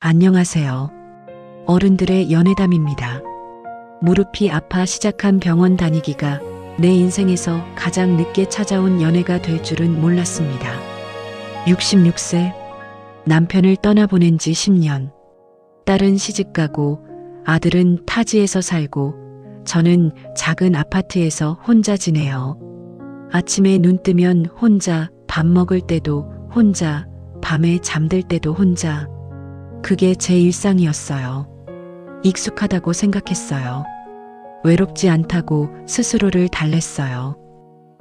안녕하세요. 어른들의 연애담입니다. 무릎이 아파 시작한 병원 다니기가 내 인생에서 가장 늦게 찾아온 연애가 될 줄은 몰랐습니다. 66세, 남편을 떠나보낸 지 10년. 딸은 시집가고 아들은 타지에서 살고 저는 작은 아파트에서 혼자 지내요. 아침에 눈 뜨면 혼자, 밥 먹을 때도 혼자, 밤에 잠들 때도 혼자. 그게 제 일상이었어요. 익숙하다고 생각했어요. 외롭지 않다고 스스로를 달랬어요.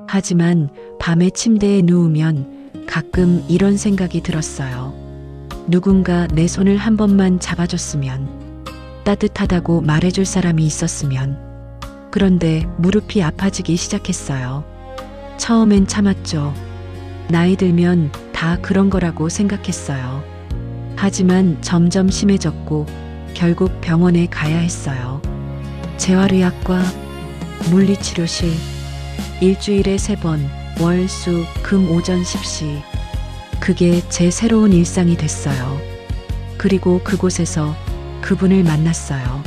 하지만 밤에 침대에 누우면 가끔 이런 생각이 들었어요. 누군가 내 손을 한 번만 잡아줬으면, 따뜻하다고 말해줄 사람이 있었으면. 그런데 무릎이 아파지기 시작했어요. 처음엔 참았죠. 나이 들면 다 그런 거라고 생각했어요. 하지만 점점 심해졌고 결국 병원에 가야 했어요. 재활의학과, 물리치료실, 일주일에 3번, 월, 수, 금 오전 10시. 그게 제 새로운 일상이 됐어요. 그리고 그곳에서 그분을 만났어요.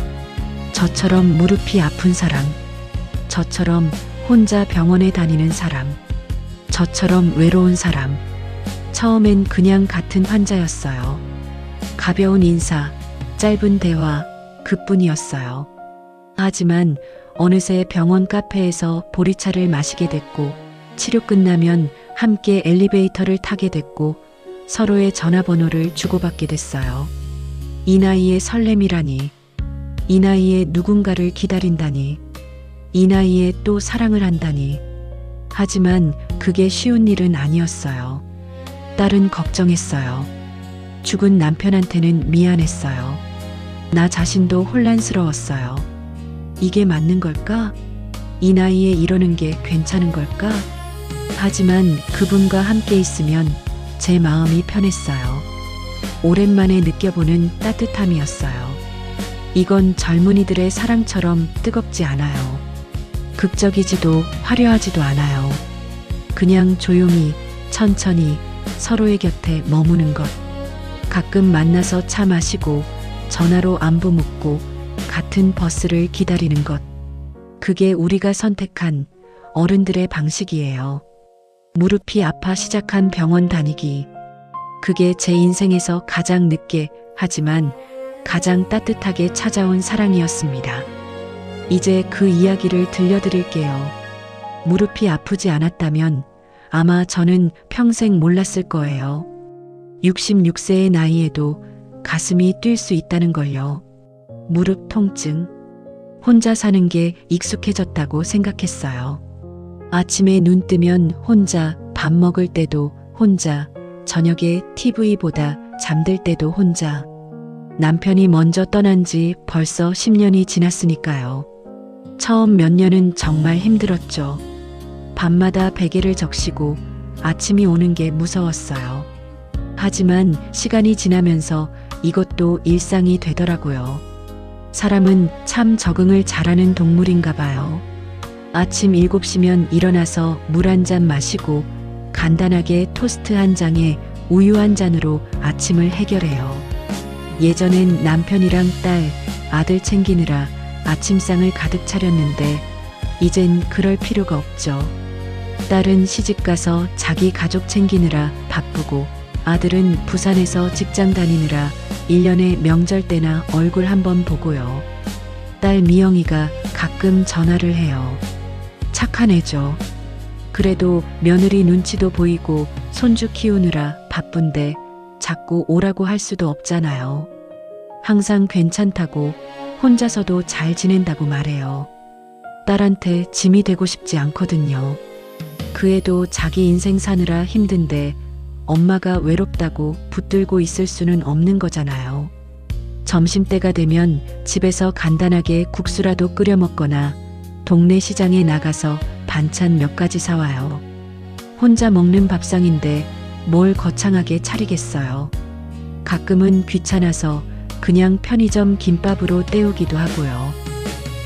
저처럼 무릎이 아픈 사람, 저처럼 혼자 병원에 다니는 사람, 저처럼 외로운 사람. 처음엔 그냥 같은 환자였어요. 가벼운 인사, 짧은 대화, 그뿐이었어요. 하지만 어느새 병원 카페에서 보리차를 마시게 됐고, 치료 끝나면 함께 엘리베이터를 타게 됐고, 서로의 전화번호를 주고받게 됐어요. 이 나이에 설렘이라니, 이 나이에 누군가를 기다린다니, 이 나이에 또 사랑을 한다니. 하지만 그게 쉬운 일은 아니었어요. 딸은 걱정했어요. 죽은 남편한테는 미안했어요. 나 자신도 혼란스러웠어요. 이게 맞는 걸까? 이 나이에 이러는 게 괜찮은 걸까? 하지만 그분과 함께 있으면 제 마음이 편했어요. 오랜만에 느껴보는 따뜻함이었어요. 이건 젊은이들의 사랑처럼 뜨겁지 않아요. 극적이지도 화려하지도 않아요. 그냥 조용히, 천천히 서로의 곁에 머무는 것. 가끔 만나서 차 마시고 전화로 안부 묻고 같은 버스를 기다리는 것. 그게 우리가 선택한 어른들의 방식이에요. 무릎이 아파 시작한 병원 다니기. 그게 제 인생에서 가장 늦게, 하지만 가장 따뜻하게 찾아온 사랑이었습니다. 이제 그 이야기를 들려드릴게요. 무릎이 아프지 않았다면 아마 저는 평생 몰랐을 거예요. 66세의 나이에도 가슴이 뛸 수 있다는 걸요. 무릎 통증. 혼자 사는 게 익숙해졌다고 생각했어요. 아침에 눈 뜨면 혼자, 밥 먹을 때도 혼자, 저녁에 TV보다 잠들 때도 혼자. 남편이 먼저 떠난 지 벌써 10년이 지났으니까요. 처음 몇 년은 정말 힘들었죠. 밤마다 베개를 적시고 아침이 오는 게 무서웠어요. 하지만 시간이 지나면서 이것도 일상이 되더라고요. 사람은 참 적응을 잘하는 동물인가 봐요. 아침 7시면 일어나서 물 한 잔 마시고 간단하게 토스트 한 장에 우유 한 잔으로 아침을 해결해요. 예전엔 남편이랑 딸, 아들 챙기느라 아침상을 가득 차렸는데 이젠 그럴 필요가 없죠. 딸은 시집가서 자기 가족 챙기느라 바쁘고 아들은 부산에서 직장 다니느라 1년에 명절 때나 얼굴 한번 보고요. 딸 미영이가 가끔 전화를 해요. 착한 애죠. 그래도 며느리 눈치도 보이고 손주 키우느라 바쁜데 자꾸 오라고 할 수도 없잖아요. 항상 괜찮다고, 혼자서도 잘 지낸다고 말해요. 딸한테 짐이 되고 싶지 않거든요. 그 애도 자기 인생 사느라 힘든데 엄마가 외롭다고 붙들고 있을 수는 없는 거잖아요. 점심때가 되면 집에서 간단하게 국수라도 끓여 먹거나 동네 시장에 나가서 반찬 몇 가지 사와요. 혼자 먹는 밥상인데 뭘 거창하게 차리겠어요. 가끔은 귀찮아서 그냥 편의점 김밥으로 때우기도 하고요.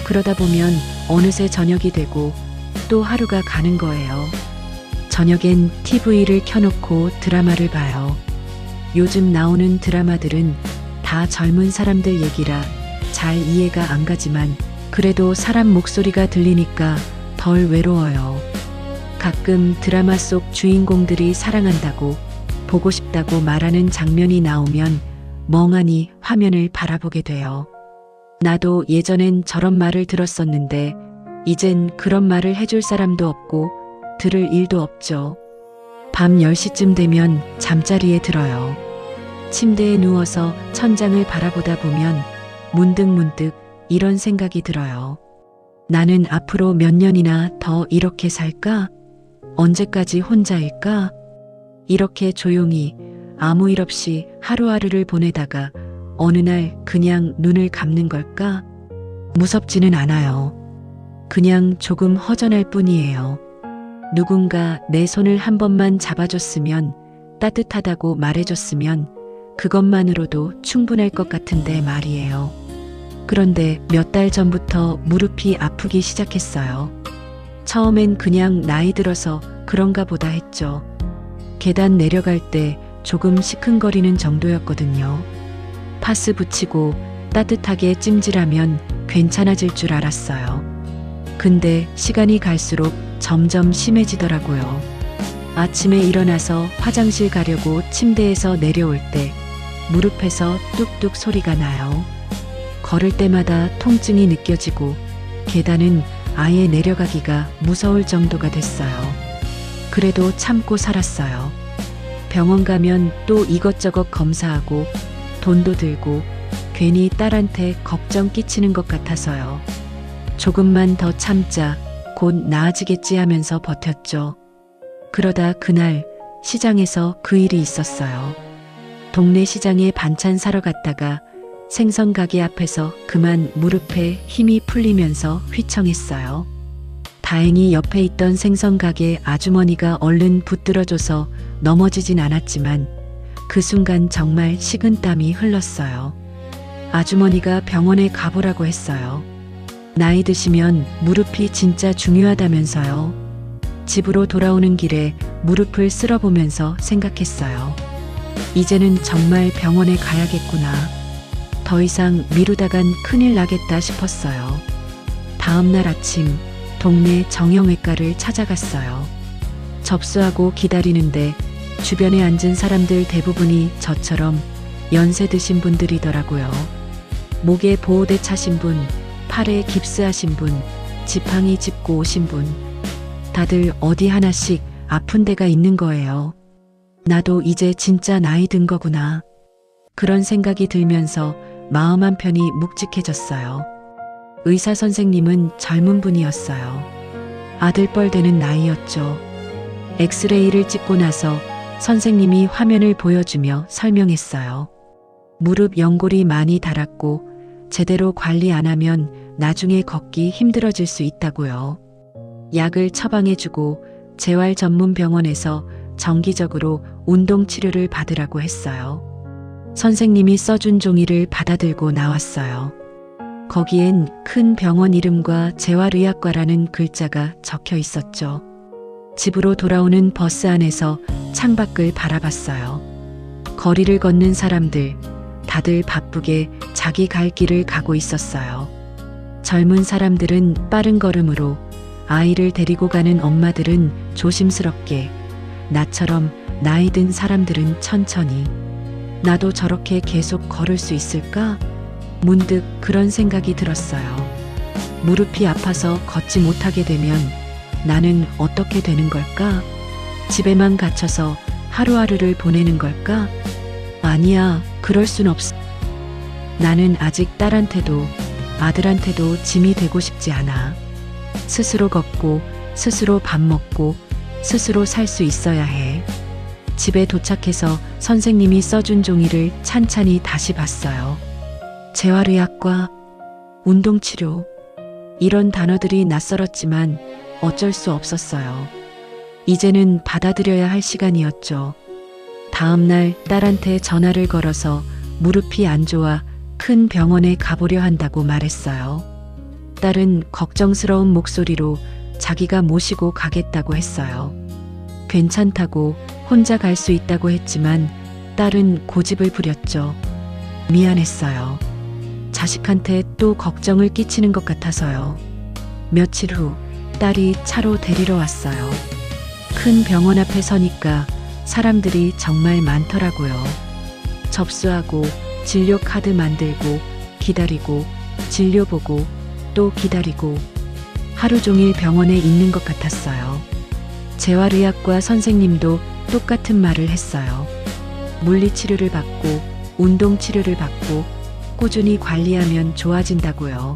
그러다 보면 어느새 저녁이 되고 또 하루가 가는 거예요. 저녁엔 TV를 켜놓고 드라마를 봐요. 요즘 나오는 드라마들은 다 다 젊은 사람들 얘기라 잘 이해가 안 가지만 그래도 사람 목소리가 들리니까 덜 외로워요. 가끔 드라마 속 주인공들이 사랑한다고 보고 싶다고 말하는 장면이 나오면 멍하니 화면을 바라보게 돼요. 나도 예전엔 저런 말을 들었었는데 이젠 그런 말을 해줄 사람도 없고 들을 일도 없죠. 밤 10시쯤 되면 잠자리에 들어요. 침대에 누워서 천장을 바라보다 보면 문득문득 이런 생각이 들어요. 나는 앞으로 몇 년이나 더 이렇게 살까? 언제까지 혼자일까? 이렇게 조용히 아무 일 없이 하루하루를 보내다가 어느 날 그냥 눈을 감는 걸까? 무섭지는 않아요. 그냥 조금 허전할 뿐이에요. 누군가 내 손을 한 번만 잡아줬으면, 따뜻하다고 말해줬으면 그것만으로도 충분할 것 같은데 말이에요. 그런데 몇 달 전부터 무릎이 아프기 시작했어요. 처음엔 그냥 나이 들어서 그런가 보다 했죠. 계단 내려갈 때 조금 시큰거리는 정도였거든요. 파스 붙이고 따뜻하게 찜질하면 괜찮아질 줄 알았어요. 근데 시간이 갈수록 점점 심해지더라고요. 아침에 일어나서 화장실 가려고 침대에서 내려올 때 무릎에서 뚝뚝 소리가 나요. 걸을 때마다 통증이 느껴지고 계단은 아예 내려가기가 무서울 정도가 됐어요. 그래도 참고 살았어요. 병원 가면 또 이것저것 검사하고 돈도 들고 괜히 딸한테 걱정 끼치는 것 같아서요. 조금만 더 참자, 곧 나아지겠지 하면서 버텼죠. 그러다 그날 시장에서 그 일이 있었어요. 동네 시장에 반찬 사러 갔다가 생선 가게 앞에서 그만 무릎에 힘이 풀리면서 휘청했어요. 다행히 옆에 있던 생선 가게 아주머니가 얼른 붙들어줘서 넘어지진 않았지만 그 순간 정말 식은땀이 흘렀어요. 아주머니가 병원에 가보라고 했어요. 나이 드시면 무릎이 진짜 중요하다면서요. 집으로 돌아오는 길에 무릎을 쓸어보면서 생각했어요. 이제는 정말 병원에 가야겠구나. 더 이상 미루다간 큰일 나겠다 싶었어요. 다음 날 아침 동네 정형외과를 찾아갔어요. 접수하고 기다리는데 주변에 앉은 사람들 대부분이 저처럼 연세 드신 분들이더라고요. 목에 보호대 차신 분, 팔에 깁스하신 분, 지팡이 짚고 오신 분. 다들 어디 하나씩 아픈 데가 있는 거예요. 나도 이제 진짜 나이 든 거구나. 그런 생각이 들면서 마음 한편이 묵직해졌어요. 의사 선생님은 젊은 분이었어요. 아들뻘 되는 나이였죠. 엑스레이를 찍고 나서 선생님이 화면을 보여주며 설명했어요. 무릎 연골이 많이 닳았고 제대로 관리 안 하면 나중에 걷기 힘들어질 수 있다고요. 약을 처방해주고 재활 전문 병원에서 정기적으로 운동 치료를 받으라고 했어요. 선생님이 써준 종이를 받아들고 나왔어요. 거기엔 큰 병원 이름과 재활의학과라는 글자가 적혀 있었죠. 집으로 돌아오는 버스 안에서 창밖을 바라봤어요. 거리를 걷는 사람들, 다들 바쁘게 자기 갈 길을 가고 있었어요. 젊은 사람들은 빠른 걸음으로, 아이를 데리고 가는 엄마들은 조심스럽게, 나처럼 나이 든 사람들은 천천히. 나도 저렇게 계속 걸을 수 있을까? 문득 그런 생각이 들었어요. 무릎이 아파서 걷지 못하게 되면 나는 어떻게 되는 걸까? 집에만 갇혀서 하루하루를 보내는 걸까? 아니야, 그럴 순 없어. 나는 아직 딸한테도 아들한테도 짐이 되고 싶지 않아. 스스로 걷고 스스로 밥 먹고 스스로 살 수 있어야 해. 집에 도착해서 선생님이 써준 종이를 찬찬히 다시 봤어요. 재활의학과, 운동치료, 이런 단어들이 낯설었지만 어쩔 수 없었어요. 이제는 받아들여야 할 시간이었죠. 다음 날 딸한테 전화를 걸어서 무릎이 안 좋아 큰 병원에 가보려 한다고 말했어요. 딸은 걱정스러운 목소리로 자기가 모시고 가겠다고 했어요. 괜찮다고, 혼자 갈 수 있다고 했지만 딸은 고집을 부렸죠. 미안했어요. 자식한테 또 걱정을 끼치는 것 같아서요. 며칠 후 딸이 차로 데리러 왔어요. 큰 병원 앞에 서니까 사람들이 정말 많더라고요. 접수하고 진료 카드 만들고 기다리고 진료 보고 또 기다리고 하루 종일 병원에 있는 것 같았어요. 재활의학과 선생님도 똑같은 말을 했어요. 물리치료를 받고 운동치료를 받고 꾸준히 관리하면 좋아진다고요.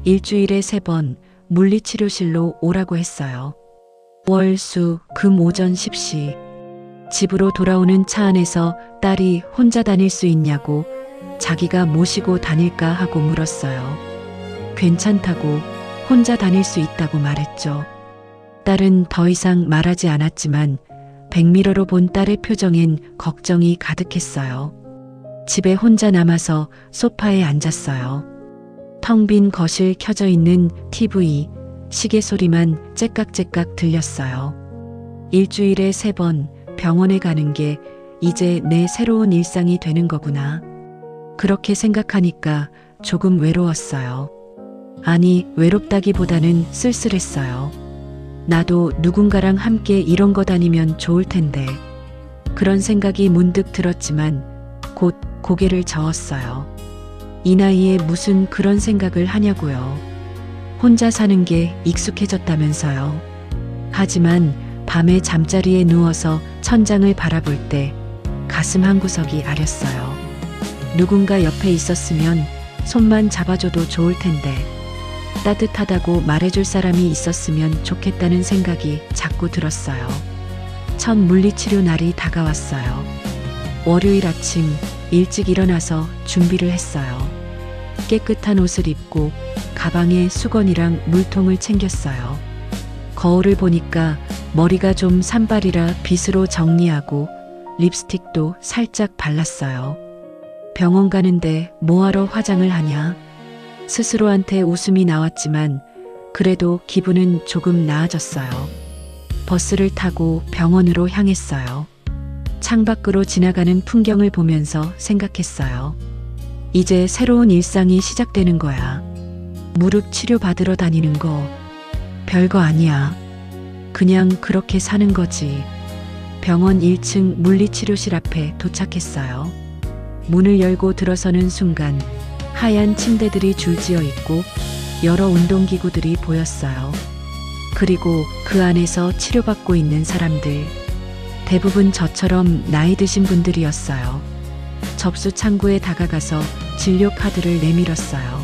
일주일에 3번 물리치료실로 오라고 했어요. 월, 수, 금 오전 10시. 집으로 돌아오는 차 안에서 딸이 혼자 다닐 수 있냐고 자기가 모시고 다닐까 하고 물었어요. 괜찮다고 혼자 다닐 수 있다고 말했죠. 딸은 더 이상 말하지 않았지만 백미러로 본 딸의 표정엔 걱정이 가득했어요. 집에 혼자 남아서 소파에 앉았어요. 텅 빈 거실 켜져 있는 TV, 시계 소리만 째깍째깍 들렸어요. 일주일에 3번 병원에 가는 게 이제 내 새로운 일상이 되는 거구나. 그렇게 생각하니까 조금 외로웠어요. 아니, 외롭다기보다는 쓸쓸했어요. 나도 누군가랑 함께 이런 거 다니면 좋을 텐데. 그런 생각이 문득 들었지만 곧 고개를 저었어요. 이 나이에 무슨 그런 생각을 하냐고요. 혼자 사는 게 익숙해졌다면서요. 하지만 밤에 잠자리에 누워서 천장을 바라볼 때 가슴 한구석이 아렸어요. 누군가 옆에 있었으면 손만 잡아줘도 좋을 텐데. 따뜻하다고 말해줄 사람이 있었으면 좋겠다는 생각이 자꾸 들었어요. 첫 물리치료 날이 다가왔어요. 월요일 아침 일찍 일어나서 준비를 했어요. 깨끗한 옷을 입고 가방에 수건이랑 물통을 챙겼어요. 거울을 보니까 머리가 좀 산발이라 빗으로 정리하고 립스틱도 살짝 발랐어요. 병원 가는데 뭐하러 화장을 하냐? 스스로한테 웃음이 나왔지만 그래도 기분은 조금 나아졌어요. 버스를 타고 병원으로 향했어요. 창밖으로 지나가는 풍경을 보면서 생각했어요. 이제 새로운 일상이 시작되는 거야. 무릎 치료 받으러 다니는 거 별거 아니야. 그냥 그렇게 사는 거지. 병원 1층 물리치료실 앞에 도착했어요. 문을 열고 들어서는 순간 하얀 침대들이 줄지어 있고 여러 운동기구들이 보였어요. 그리고 그 안에서 치료받고 있는 사람들. 대부분 저처럼 나이 드신 분들이었어요. 접수 창구에 다가가서 진료 카드를 내밀었어요.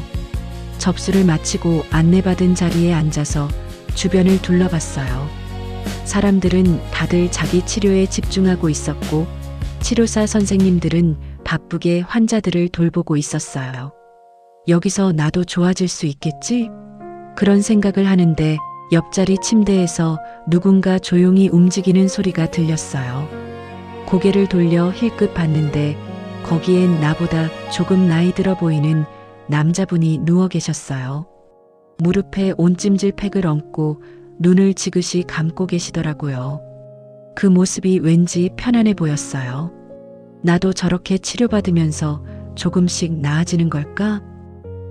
접수를 마치고 안내받은 자리에 앉아서 주변을 둘러봤어요. 사람들은 다들 자기 치료에 집중하고 있었고 치료사 선생님들은 바쁘게 환자들을 돌보고 있었어요. 여기서 나도 좋아질 수 있겠지? 그런 생각을 하는데 옆자리 침대에서 누군가 조용히 움직이는 소리가 들렸어요. 고개를 돌려 힐끗 봤는데 거기엔 나보다 조금 나이 들어 보이는 남자분이 누워 계셨어요. 무릎에 온찜질 팩을 얹고 눈을 지그시 감고 계시더라고요. 그 모습이 왠지 편안해 보였어요. 나도 저렇게 치료받으면서 조금씩 나아지는 걸까?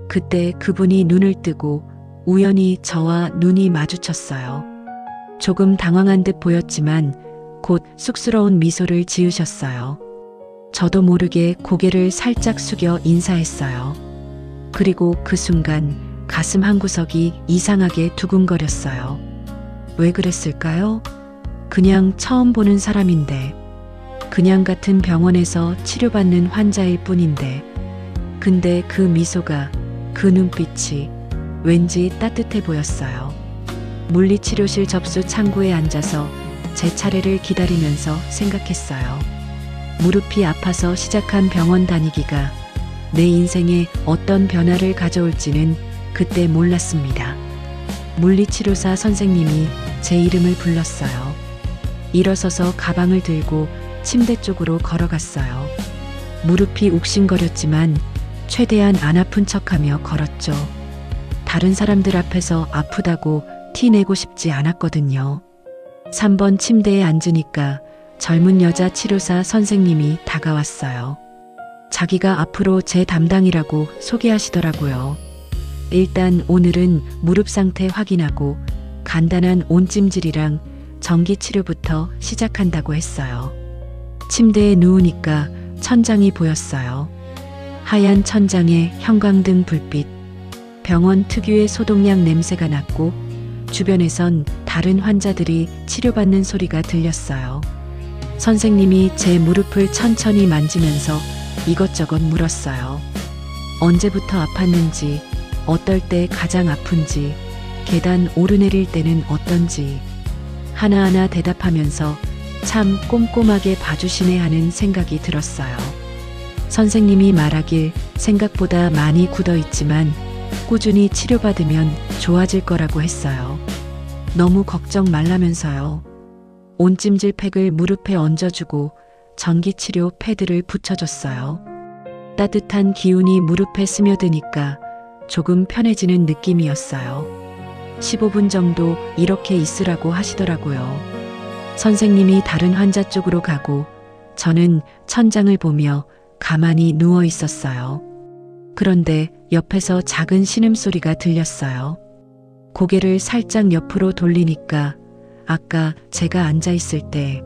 그때 그분이 눈을 뜨고 우연히 저와 눈이 마주쳤어요. 조금 당황한 듯 보였지만 곧 쑥스러운 미소를 지으셨어요. 저도 모르게 고개를 살짝 숙여 인사했어요. 그리고 그 순간 가슴 한구석이 이상하게 두근거렸어요. 왜 그랬을까요? 그냥 처음 보는 사람인데, 그냥 같은 병원에서 치료받는 환자일 뿐인데, 근데 그 미소가, 그 눈빛이 왠지 따뜻해 보였어요. 물리치료실 접수 창구에 앉아서 제 차례를 기다리면서 생각했어요. 무릎이 아파서 시작한 병원 다니기가 내 인생에 어떤 변화를 가져올지는 그때 몰랐습니다. 물리치료사 선생님이 제 이름을 불렀어요. 일어서서 가방을 들고 침대 쪽으로 걸어갔어요. 무릎이 욱신거렸지만 최대한 안 아픈 척하며 걸었죠. 다른 사람들 앞에서 아프다고 티 내고 싶지 않았거든요. 3번 침대에 앉으니까 젊은 여자 치료사 선생님이 다가왔어요. 자기가 앞으로 제 담당이라고 소개하시더라고요. 일단 오늘은 무릎 상태 확인하고 간단한 온찜질이랑 전기 치료부터 시작한다고 했어요. 침대에 누우니까 천장이 보였어요. 하얀 천장에 형광등 불빛, 병원 특유의 소독약 냄새가 났고 주변에선 다른 환자들이 치료받는 소리가 들렸어요. 선생님이 제 무릎을 천천히 만지면서 이것저것 물었어요. 언제부터 아팠는지, 어떨 때 가장 아픈지, 계단 오르내릴 때는 어떤지 하나하나 대답하면서 참 꼼꼼하게 봐주시네 하는 생각이 들었어요. 선생님이 말하길 생각보다 많이 굳어 있지만 꾸준히 치료받으면 좋아질 거라고 했어요. 너무 걱정 말라면서요. 온찜질 팩을 무릎에 얹어주고 전기치료 패드를 붙여줬어요. 따뜻한 기운이 무릎에 스며드니까 조금 편해지는 느낌이었어요. 15분 정도 이렇게 있으라고 하시더라고요. 선생님이 다른 환자 쪽으로 가고 저는 천장을 보며 가만히 누워 있었어요. 그런데 옆에서 작은 신음소리가 들렸어요. 고개를 살짝 옆으로 돌리니까 아까 제가 앉아 있을 때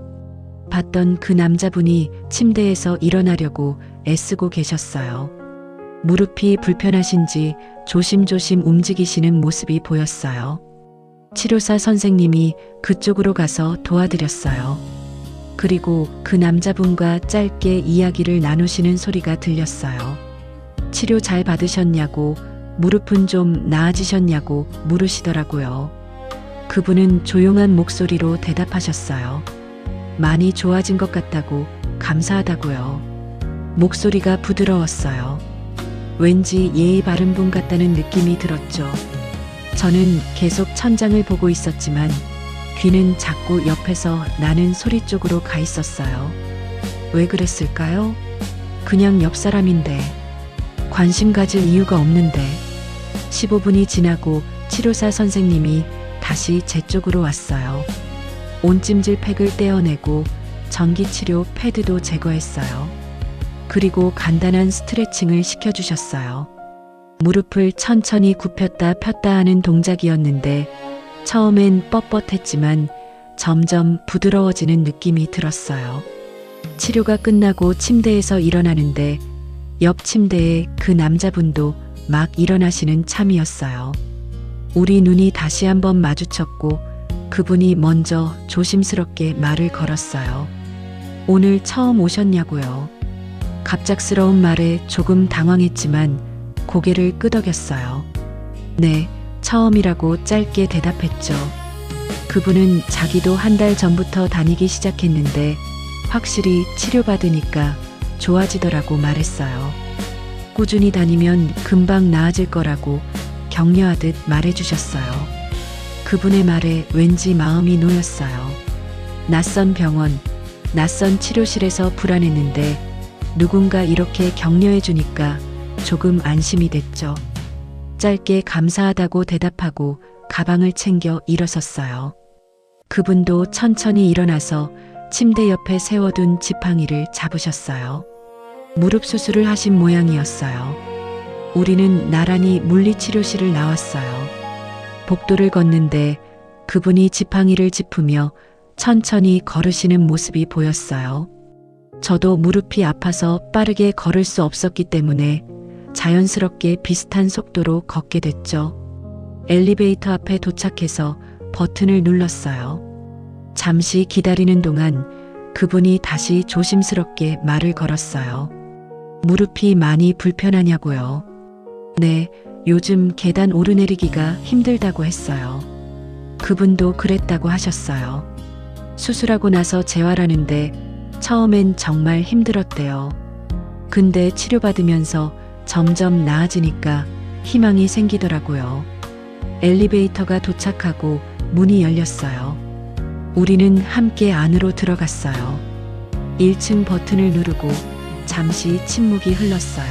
봤던 그 남자분이 침대에서 일어나려고 애쓰고 계셨어요. 무릎이 불편하신지 조심조심 움직이시는 모습이 보였어요. 치료사 선생님이 그쪽으로 가서 도와드렸어요. 그리고 그 남자분과 짧게 이야기를 나누시는 소리가 들렸어요. 치료 잘 받으셨냐고, 무릎은 좀 나아지셨냐고 물으시더라고요. 그분은 조용한 목소리로 대답하셨어요. 많이 좋아진 것 같다고, 감사하다고요. 목소리가 부드러웠어요. 왠지 예의 바른 분 같다는 느낌이 들었죠. 저는 계속 천장을 보고 있었지만 귀는 자꾸 옆에서 나는 소리 쪽으로 가 있었어요. 왜 그랬을까요? 그냥 옆 사람인데, 관심 가질 이유가 없는데. 15분이 지나고 치료사 선생님이 다시 제 쪽으로 왔어요. 온찜질 팩을 떼어내고 전기치료 패드도 제거했어요. 그리고 간단한 스트레칭을 시켜주셨어요. 무릎을 천천히 굽혔다 폈다 하는 동작이었는데 처음엔 뻣뻣했지만 점점 부드러워지는 느낌이 들었어요. 치료가 끝나고 침대에서 일어나는데 옆 침대에 그 남자분도 막 일어나시는 참이었어요. 우리 눈이 다시 한번 마주쳤고 그분이 먼저 조심스럽게 말을 걸었어요. 오늘 처음 오셨냐고요. 갑작스러운 말에 조금 당황했지만 고개를 끄덕였어요. 네, 처음이라고 짧게 대답했죠. 그분은 자기도 한 달 전부터 다니기 시작했는데 확실히 치료받으니까 좋아지더라고 말했어요. 꾸준히 다니면 금방 나아질 거라고 격려하듯 말해주셨어요. 그분의 말에 왠지 마음이 놓였어요. 낯선 병원, 낯선 치료실에서 불안했는데 누군가 이렇게 격려해주니까 조금 안심이 됐죠. 짧게 감사하다고 대답하고 가방을 챙겨 일어섰어요. 그분도 천천히 일어나서 침대 옆에 세워둔 지팡이를 잡으셨어요. 무릎 수술을 하신 모양이었어요. 우리는 나란히 물리치료실을 나왔어요. 복도를 걷는데 그분이 지팡이를 짚으며 천천히 걸으시는 모습이 보였어요. 저도 무릎이 아파서 빠르게 걸을 수 없었기 때문에 자연스럽게 비슷한 속도로 걷게 됐죠. 엘리베이터 앞에 도착해서 버튼을 눌렀어요. 잠시 기다리는 동안 그분이 다시 조심스럽게 말을 걸었어요. 무릎이 많이 불편하냐고요. 네, 요즘 계단 오르내리기가 힘들다고 했어요. 그분도 그랬다고 하셨어요. 수술하고 나서 재활하는데 처음엔 정말 힘들었대요. 근데 치료받으면서 점점 나아지니까 희망이 생기더라고요. 엘리베이터가 도착하고 문이 열렸어요. 우리는 함께 안으로 들어갔어요. 1층 버튼을 누르고 잠시 침묵이 흘렀어요.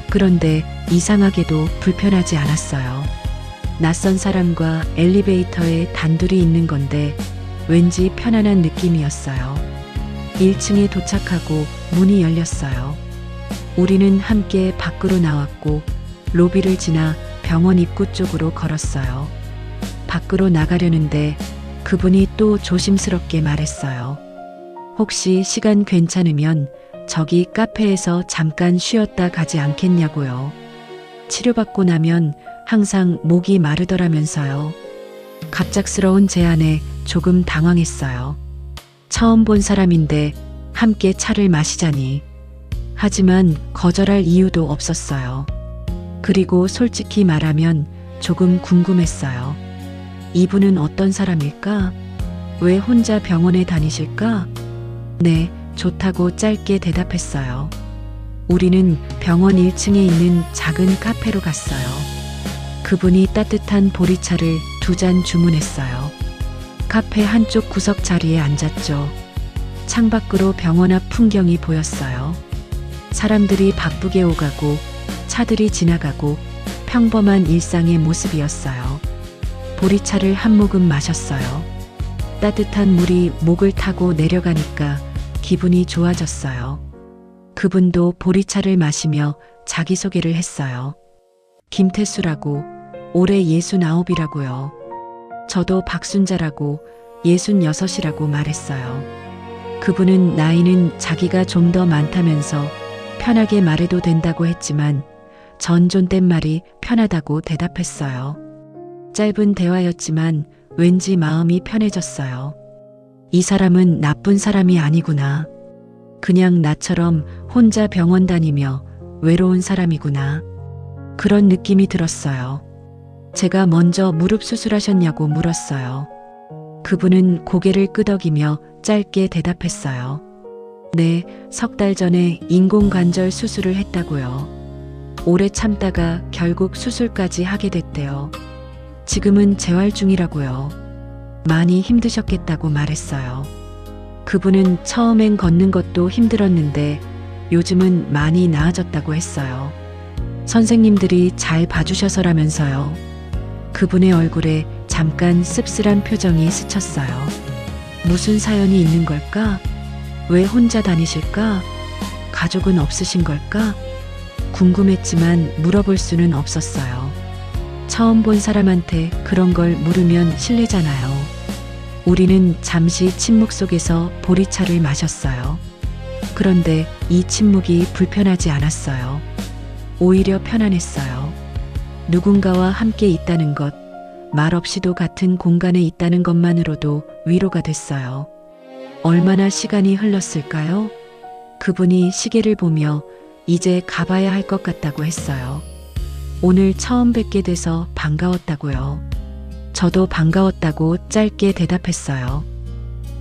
그런데 이상하게도 불편하지 않았어요. 낯선 사람과 엘리베이터에 단둘이 있는 건데 왠지 편안한 느낌이었어요. 1층에 도착하고 문이 열렸어요. 우리는 함께 밖으로 나왔고 로비를 지나 병원 입구 쪽으로 걸었어요. 밖으로 나가려는데 그분이 또 조심스럽게 말했어요. 혹시 시간 괜찮으면 저기 카페에서 잠깐 쉬었다 가지 않겠냐고요. 치료받고 나면 항상 목이 마르더라면서요. 갑작스러운 제안에 조금 당황했어요. 처음 본 사람인데 함께 차를 마시자니. 하지만 거절할 이유도 없었어요. 그리고 솔직히 말하면 조금 궁금했어요. 이분은 어떤 사람일까? 왜 혼자 병원에 다니실까? 네, 좋다고 짧게 대답했어요. 우리는 병원 1층에 있는 작은 카페로 갔어요. 그분이 따뜻한 보리차를 2잔 주문했어요. 카페 한쪽 구석 자리에 앉았죠. 창밖으로 병원 앞 풍경이 보였어요. 사람들이 바쁘게 오가고 차들이 지나가고 평범한 일상의 모습이었어요. 보리차를 한 모금 마셨어요. 따뜻한 물이 목을 타고 내려가니까 기분이 좋아졌어요. 그분도 보리차를 마시며 자기소개를 했어요. 김태수라고, 올해 69이라고요. 저도 박순자라고 66이라고 말했어요. 그분은 나이는 자기가 좀 더 많다면서 편하게 말해도 된다고 했지만 전 존댓말이 편하다고 대답했어요. 짧은 대화였지만 왠지 마음이 편해졌어요. 이 사람은 나쁜 사람이 아니구나. 그냥 나처럼 혼자 병원 다니며 외로운 사람이구나. 그런 느낌이 들었어요. 제가 먼저 무릎 수술하셨냐고 물었어요. 그분은 고개를 끄덕이며 짧게 대답했어요. 네, 3달 전에 인공관절 수술을 했다고요. 오래 참다가 결국 수술까지 하게 됐대요. 지금은 재활 중이라고요. 많이 힘드셨겠다고 말했어요. 그분은 처음엔 걷는 것도 힘들었는데 요즘은 많이 나아졌다고 했어요. 선생님들이 잘 봐주셔서라면서요. 그분의 얼굴에 잠깐 씁쓸한 표정이 스쳤어요. 무슨 사연이 있는 걸까? 왜 혼자 다니실까? 가족은 없으신 걸까? 궁금했지만 물어볼 수는 없었어요. 처음 본 사람한테 그런 걸 물으면 실례잖아요. 우리는 잠시 침묵 속에서 보리차를 마셨어요. 그런데 이 침묵이 불편하지 않았어요. 오히려 편안했어요. 누군가와 함께 있다는 것, 말 없이도 같은 공간에 있다는 것만으로도 위로가 됐어요. 얼마나 시간이 흘렀을까요? 그분이 시계를 보며 이제 가봐야 할 것 같다고 했어요. 오늘 처음 뵙게 돼서 반가웠다고요. 저도 반가웠다고 짧게 대답했어요.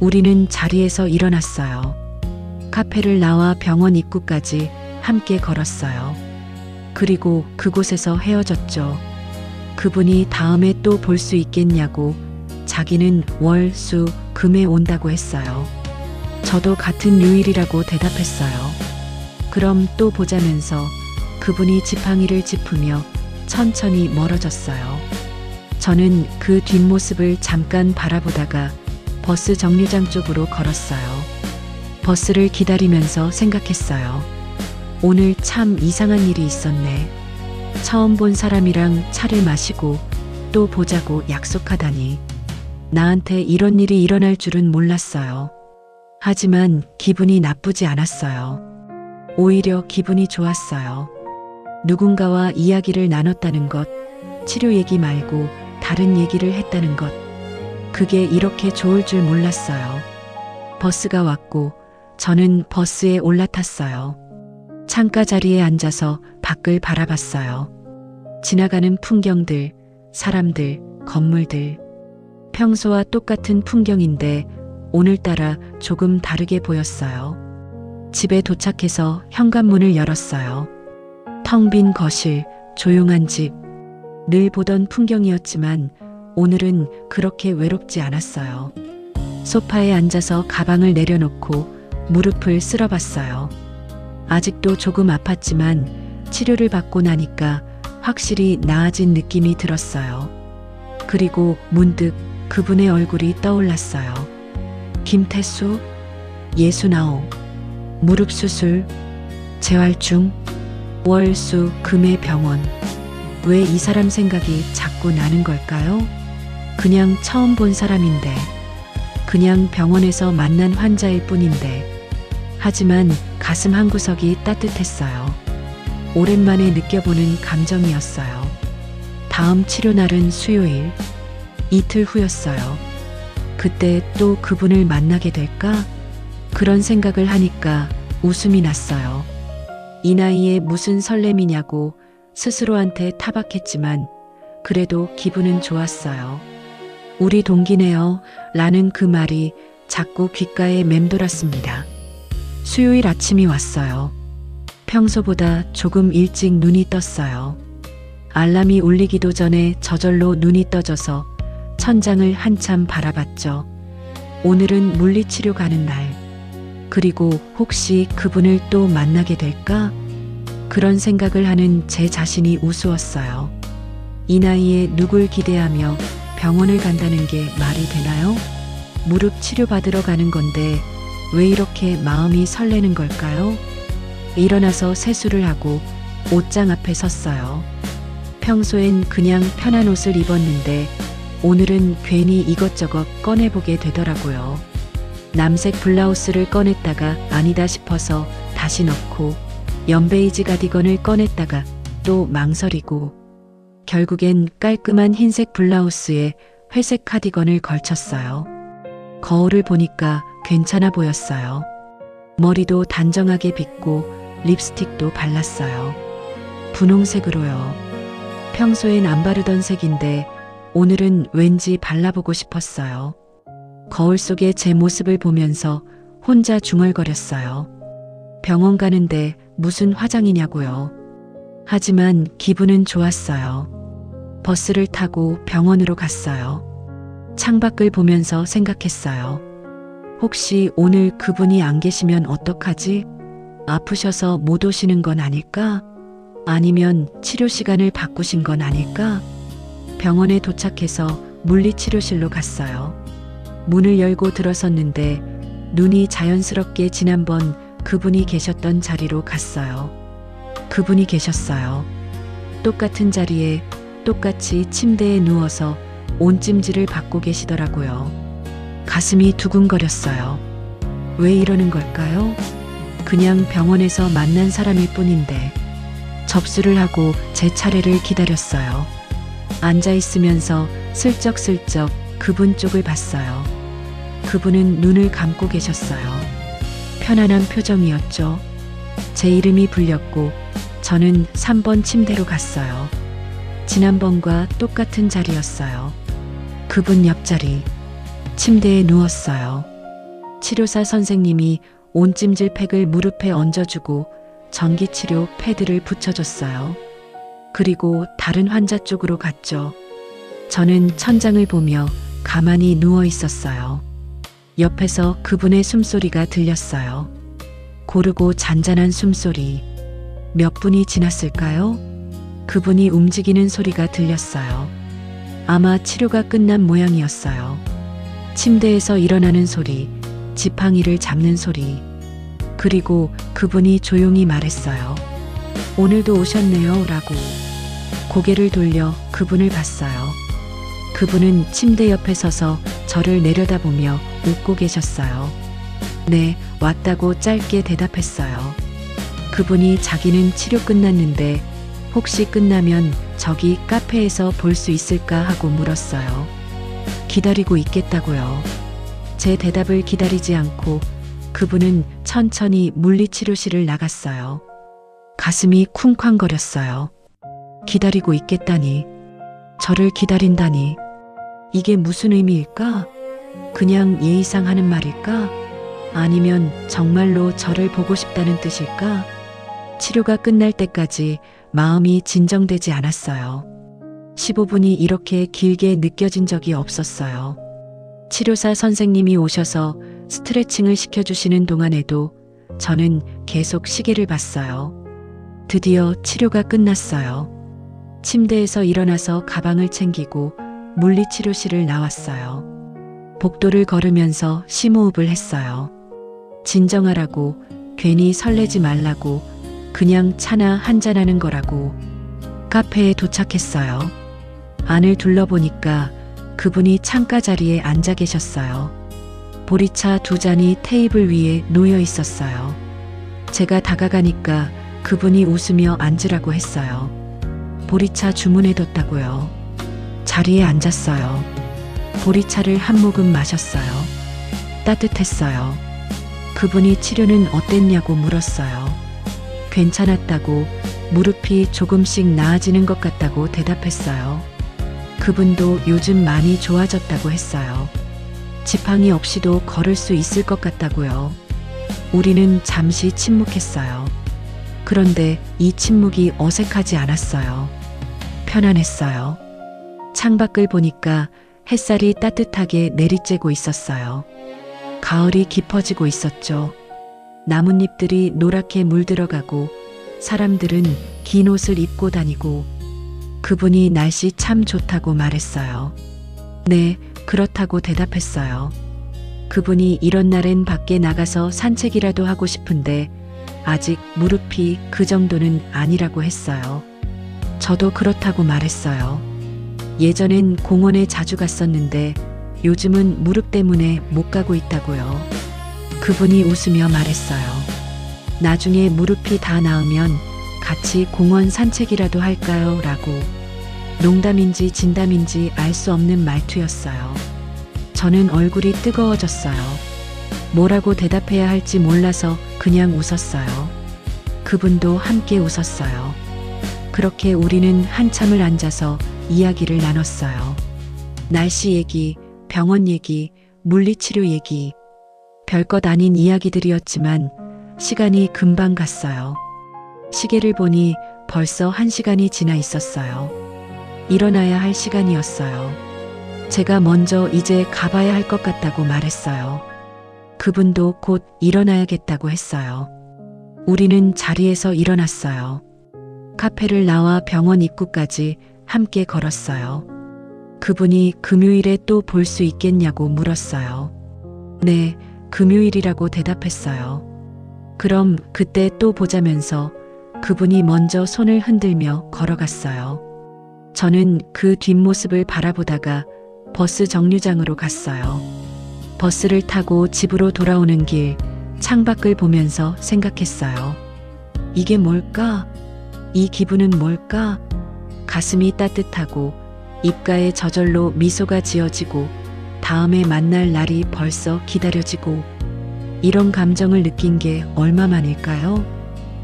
우리는 자리에서 일어났어요. 카페를 나와 병원 입구까지 함께 걸었어요. 그리고 그곳에서 헤어졌죠. 그분이 다음에 또 볼 수 있겠냐고 자기는 월, 수, 금에 온다고 했어요. 저도 같은 요일이라고 대답했어요. 그럼 또 보자면서 그분이 지팡이를 짚으며 천천히 멀어졌어요. 저는 그 뒷모습을 잠깐 바라보다가 버스 정류장 쪽으로 걸었어요. 버스를 기다리면서 생각했어요. 오늘 참 이상한 일이 있었네. 처음 본 사람이랑 차를 마시고 또 보자고 약속하다니. 나한테 이런 일이 일어날 줄은 몰랐어요. 하지만 기분이 나쁘지 않았어요. 오히려 기분이 좋았어요. 누군가와 이야기를 나눴다는 것, 치료 얘기 말고 다른 얘기를 했다는 것. 그게 이렇게 좋을 줄 몰랐어요. 버스가 왔고 저는 버스에 올라탔어요. 창가 자리에 앉아서 밖을 바라봤어요. 지나가는 풍경들, 사람들, 건물들. 평소와 똑같은 풍경인데 오늘따라 조금 다르게 보였어요. 집에 도착해서 현관문을 열었어요. 텅 빈 거실, 조용한 집. 늘 보던 풍경이었지만 오늘은 그렇게 외롭지 않았어요. 소파에 앉아서 가방을 내려놓고 무릎을 쓸어봤어요. 아직도 조금 아팠지만 치료를 받고 나니까 확실히 나아진 느낌이 들었어요. 그리고 문득 그분의 얼굴이 떠올랐어요. 김태수, 69, 무릎 수술, 재활 중. 월, 수, 금의 병원. 왜 이 사람 생각이 자꾸 나는 걸까요? 그냥 처음 본 사람인데, 그냥 병원에서 만난 환자일 뿐인데, 하지만 가슴 한구석이 따뜻했어요. 오랜만에 느껴보는 감정이었어요. 다음 치료날은 수요일. 이틀 후였어요. 그때 또 그분을 만나게 될까? 그런 생각을 하니까 웃음이 났어요. 이 나이에 무슨 설렘이냐고 스스로한테 타박했지만 그래도 기분은 좋았어요. 우리 동기네요. 라는 그 말이 자꾸 귓가에 맴돌았습니다. 수요일 아침이 왔어요. 평소보다 조금 일찍 눈이 떴어요. 알람이 울리기도 전에 저절로 눈이 떠져서 천장을 한참 바라봤죠. 오늘은 물리치료 가는 날. 그리고 혹시 그분을 또 만나게 될까? 그런 생각을 하는 제 자신이 우스웠어요. 이 나이에 누굴 기대하며 병원을 간다는 게 말이 되나요? 무릎 치료받으러 가는 건데 왜 이렇게 마음이 설레는 걸까요? 일어나서 세수를 하고 옷장 앞에 섰어요. 평소엔 그냥 편한 옷을 입었는데 오늘은 괜히 이것저것 꺼내보게 되더라고요. 남색 블라우스를 꺼냈다가 아니다 싶어서 다시 넣고 연베이지 가디건을 꺼냈다가 또 망설이고 결국엔 깔끔한 흰색 블라우스에 회색 카디건을 걸쳤어요. 거울을 보니까 괜찮아 보였어요. 머리도 단정하게 빗고 립스틱도 발랐어요. 분홍색으로요. 평소엔 안 바르던 색인데 오늘은 왠지 발라보고 싶었어요. 거울 속의 제 모습을 보면서 혼자 중얼거렸어요. 병원 가는데 무슨 화장이냐고요. 하지만 기분은 좋았어요. 버스를 타고 병원으로 갔어요. 창밖을 보면서 생각했어요. 혹시 오늘 그분이 안 계시면 어떡하지? 아프셔서 못 오시는 건 아닐까? 아니면 치료 시간을 바꾸신 건 아닐까? 병원에 도착해서 물리치료실로 갔어요. 문을 열고 들어섰는데 눈이 자연스럽게 지난번 그분이 계셨던 자리로 갔어요. 그분이 계셨어요. 똑같은 자리에 똑같이 침대에 누워서 온찜질을 받고 계시더라고요. 가슴이 두근거렸어요. 왜 이러는 걸까요? 그냥 병원에서 만난 사람일 뿐인데 접수를 하고 제 차례를 기다렸어요. 앉아 있으면서 슬쩍슬쩍 그분 쪽을 봤어요. 그분은 눈을 감고 계셨어요. 편안한 표정이었죠. 제 이름이 불렸고 저는 3번 침대로 갔어요. 지난번과 똑같은 자리였어요. 그분 옆자리. 침대에 누웠어요. 치료사 선생님이 온찜질 팩을 무릎에 얹어주고 전기치료 패드를 붙여줬어요. 그리고 다른 환자 쪽으로 갔죠. 저는 천장을 보며 가만히 누워 있었어요. 옆에서 그분의 숨소리가 들렸어요. 고르고 잔잔한 숨소리. 몇 분이 지났을까요? 그분이 움직이는 소리가 들렸어요. 아마 치료가 끝난 모양이었어요. 침대에서 일어나는 소리, 지팡이를 잡는 소리. 그리고 그분이 조용히 말했어요. 오늘도 오셨네요. 라고. 고개를 돌려 그분을 봤어요. 그분은 침대 옆에 서서 저를 내려다보며 웃고 계셨어요. 네, 왔다고 짧게 대답했어요. 그분이 자기는 치료 끝났는데 혹시 끝나면 저기 카페에서 볼 수 있을까 하고 물었어요. 기다리고 있겠다고요. 제 대답을 기다리지 않고 그분은 천천히 물리치료실을 나갔어요. 가슴이 쿵쾅거렸어요. 기다리고 있겠다니. 저를 기다린다니. 이게 무슨 의미일까? 그냥 예의상 하는 말일까? 아니면 정말로 저를 보고 싶다는 뜻일까? 치료가 끝날 때까지 마음이 진정되지 않았어요. 15분이 이렇게 길게 느껴진 적이 없었어요. 치료사 선생님이 오셔서 스트레칭을 시켜주시는 동안에도 저는 계속 시계를 봤어요. 드디어 치료가 끝났어요. 침대에서 일어나서 가방을 챙기고 물리치료실을 나왔어요. 복도를 걸으면서 심호흡을 했어요. 진정하라고, 괜히 설레지 말라고, 그냥 차나 한잔하는 거라고. 카페에 도착했어요. 안을 둘러보니까 그분이 창가 자리에 앉아 계셨어요. 보리차 2잔이 테이블 위에 놓여 있었어요. 제가 다가가니까 그분이 웃으며 앉으라고 했어요. 보리차 주문해뒀다고요. 자리에 앉았어요. 보리차를 한 모금 마셨어요. 따뜻했어요. 그분이 치료는 어땠냐고 물었어요. 괜찮았다고, 무릎이 조금씩 나아지는 것 같다고 대답했어요. 그분도 요즘 많이 좋아졌다고 했어요. 지팡이 없이도 걸을 수 있을 것 같다고요. 우리는 잠시 침묵했어요. 그런데 이 침묵이 어색하지 않았어요. 편안했어요. 창밖을 보니까 햇살이 따뜻하게 내리쬐고 있었어요. 가을이 깊어지고 있었죠. 나뭇잎들이 노랗게 물들어가고 사람들은 긴 옷을 입고 다니고 그분이 날씨 참 좋다고 말했어요. 네, 그렇다고 대답했어요. 그분이 이런 날엔 밖에 나가서 산책이라도 하고 싶은데 아직 무릎이 그 정도는 아니라고 했어요. 저도 그렇다고 말했어요. 예전엔 공원에 자주 갔었는데 요즘은 무릎 때문에 못 가고 있다고요. 그분이 웃으며 말했어요. 나중에 무릎이 다 나으면 같이 공원 산책이라도 할까요? 라고. 농담인지 진담인지 알 수 없는 말투였어요. 저는 얼굴이 뜨거워졌어요. 뭐라고 대답해야 할지 몰라서 그냥 웃었어요. 그분도 함께 웃었어요. 그렇게 우리는 한참을 앉아서 이야기를 나눴어요. 날씨 얘기, 병원 얘기, 물리치료 얘기. 별것 아닌 이야기들이었지만 시간이 금방 갔어요. 시계를 보니 벌써 1시간이 지나 있었어요. 일어나야 할 시간이었어요. 제가 먼저 이제 가봐야 할 것 같다고 말했어요. 그분도 곧 일어나야겠다고 했어요. 우리는 자리에서 일어났어요. 카페를 나와 병원 입구까지 함께 걸었어요. 그분이 금요일에 또 볼 수 있겠냐고 물었어요. 네, 금요일이라고 대답했어요. 그럼 그때 또 보자면서 그분이 먼저 손을 흔들며 걸어갔어요. 저는 그 뒷모습을 바라보다가 버스 정류장으로 갔어요. 버스를 타고 집으로 돌아오는 길 창밖을 보면서 생각했어요. 이게 뭘까? 이 기분은 뭘까? 가슴이 따뜻하고 입가에 저절로 미소가 지어지고 다음에 만날 날이 벌써 기다려지고 이런 감정을 느낀 게 얼마만일까요?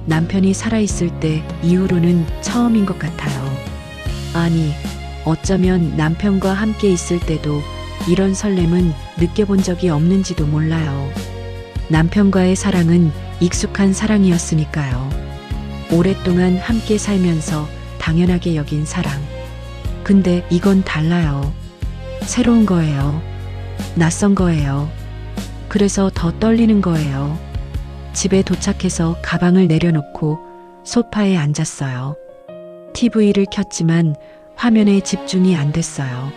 남편이 살아있을 때 이후로는 처음인 것 같아요. 아니, 어쩌면 남편과 함께 있을 때도 이런 설렘은 느껴본 적이 없는지도 몰라요. 남편과의 사랑은 익숙한 사랑이었으니까요. 오랫동안 함께 살면서 당연하게 여긴 사랑. 근데 이건 달라요. 새로운 거예요. 낯선 거예요. 그래서 더 떨리는 거예요. 집에 도착해서 가방을 내려놓고 소파에 앉았어요. TV를 켰지만 화면에 집중이 안 됐어요.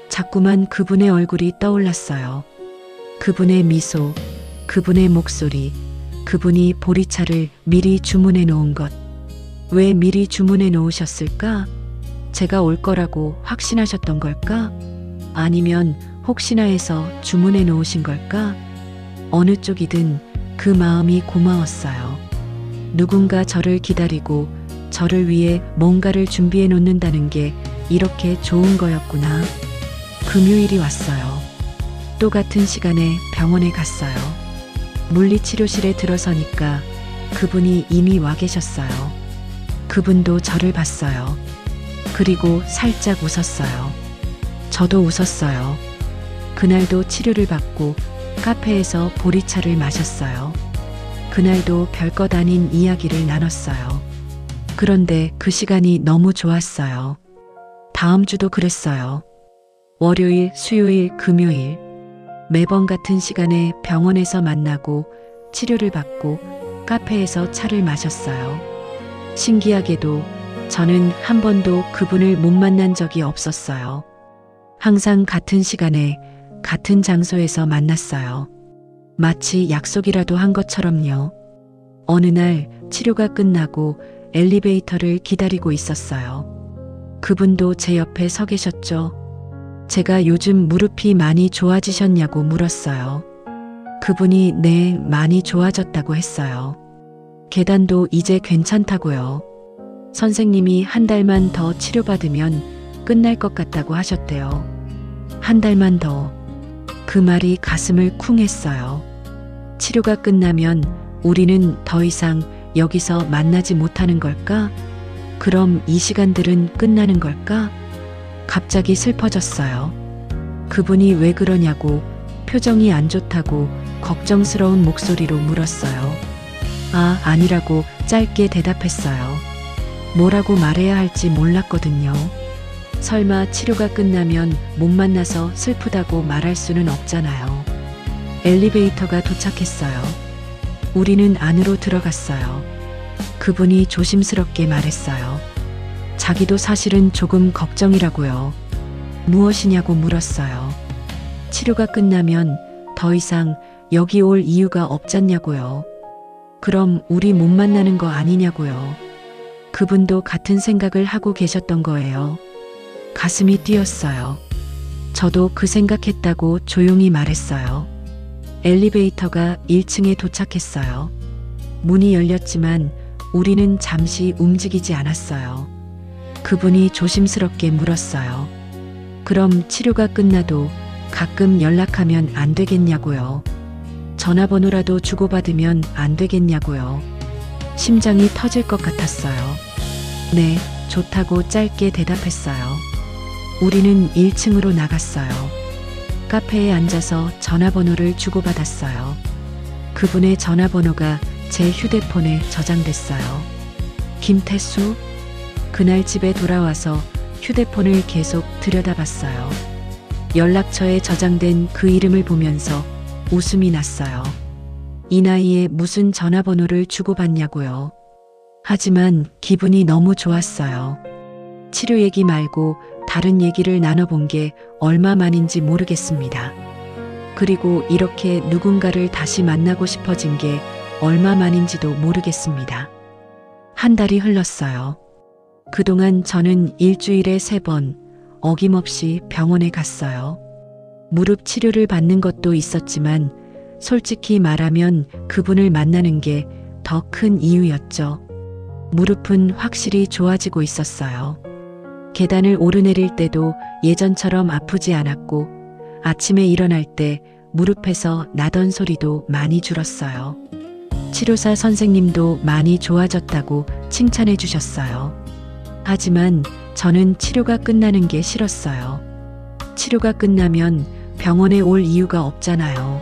자꾸만 그분의 얼굴이 떠올랐어요. 그분의 미소, 그분의 목소리, 그분이 보리차를 미리 주문해 놓은 것. 왜 미리 주문해 놓으셨을까? 제가 올 거라고 확신하셨던 걸까? 아니면 혹시나 해서 주문해 놓으신 걸까? 어느 쪽이든 그 마음이 고마웠어요. 누군가 저를 기다리고 저를 위해 뭔가를 준비해 놓는다는 게 이렇게 좋은 거였구나. 금요일이 왔어요. 또 같은 시간에 병원에 갔어요. 물리치료실에 들어서니까 그분이 이미 와 계셨어요. 그분도 저를 봤어요. 그리고 살짝 웃었어요. 저도 웃었어요. 그날도 치료를 받고 카페에서 보리차를 마셨어요. 그날도 별것 아닌 이야기를 나눴어요. 그런데 그 시간이 너무 좋았어요. 다음 주도 그랬어요. 월요일, 수요일, 금요일. 매번 같은 시간에 병원에서 만나고 치료를 받고 카페에서 차를 마셨어요. 신기하게도 저는 한 번도 그분을 못 만난 적이 없었어요. 항상 같은 시간에 같은 장소에서 만났어요. 마치 약속이라도 한 것처럼요. 어느 날 치료가 끝나고 엘리베이터를 기다리고 있었어요. 그분도 제 옆에 서 계셨죠. 제가 요즘 무릎이 많이 좋아지셨냐고 물었어요. 그분이 네, 많이 좋아졌다고 했어요. 계단도 이제 괜찮다고요. 선생님이 한 달만 더 치료받으면 끝날 것 같다고 하셨대요. 한 달만 더. 그 말이 가슴을 쿵 했어요. 치료가 끝나면 우리는 더 이상 여기서 만나지 못하는 걸까? 그럼 이 시간들은 끝나는 걸까? 갑자기 슬퍼졌어요. 그분이 왜 그러냐고, 표정이 안 좋다고 걱정스러운 목소리로 물었어요. 아, 아니라고 짧게 대답했어요. 뭐라고 말해야 할지 몰랐거든요. 설마 치료가 끝나면 못 만나서 슬프다고 말할 수는 없잖아요. 엘리베이터가 도착했어요. 우리는 안으로 들어갔어요. 그분이 조심스럽게 말했어요. 자기도 사실은 조금 걱정이라고요. 무엇이냐고 물었어요. 치료가 끝나면 더 이상 여기 올 이유가 없잖냐고요. 그럼 우리 못 만나는 거 아니냐고요. 그분도 같은 생각을 하고 계셨던 거예요. 가슴이 뛰었어요. 저도 그 생각했다고 조용히 말했어요. 엘리베이터가 1층에 도착했어요. 문이 열렸지만 우리는 잠시 움직이지 않았어요. 그분이 조심스럽게 물었어요. 그럼 치료가 끝나도 가끔 연락하면 안 되겠냐고요. 전화번호라도 주고받으면 안 되겠냐고요. 심장이 터질 것 같았어요. 네, 좋다고 짧게 대답했어요. 우리는 1층으로 나갔어요. 카페에 앉아서 전화번호를 주고받았어요. 그분의 전화번호가 제 휴대폰에 저장됐어요. 김태수? 그날 집에 돌아와서 휴대폰을 계속 들여다봤어요. 연락처에 저장된 그 이름을 보면서 웃음이 났어요. 이 나이에 무슨 전화번호를 주고받냐고요. 하지만 기분이 너무 좋았어요. 치료 얘기 말고 다른 얘기를 나눠본 게 얼마만인지 모르겠습니다. 그리고 이렇게 누군가를 다시 만나고 싶어진 게 얼마만인지도 모르겠습니다. 한 달이 흘렀어요. 그동안 저는 일주일에 3번 어김없이 병원에 갔어요. 무릎 치료를 받는 것도 있었지만 솔직히 말하면 그분을 만나는 게 더 큰 이유였죠. 무릎은 확실히 좋아지고 있었어요. 계단을 오르내릴 때도 예전처럼 아프지 않았고 아침에 일어날 때 무릎에서 나던 소리도 많이 줄었어요. 치료사 선생님도 많이 좋아졌다고 칭찬해 주셨어요. 하지만 저는 치료가 끝나는 게 싫었어요. 치료가 끝나면 병원에 올 이유가 없잖아요.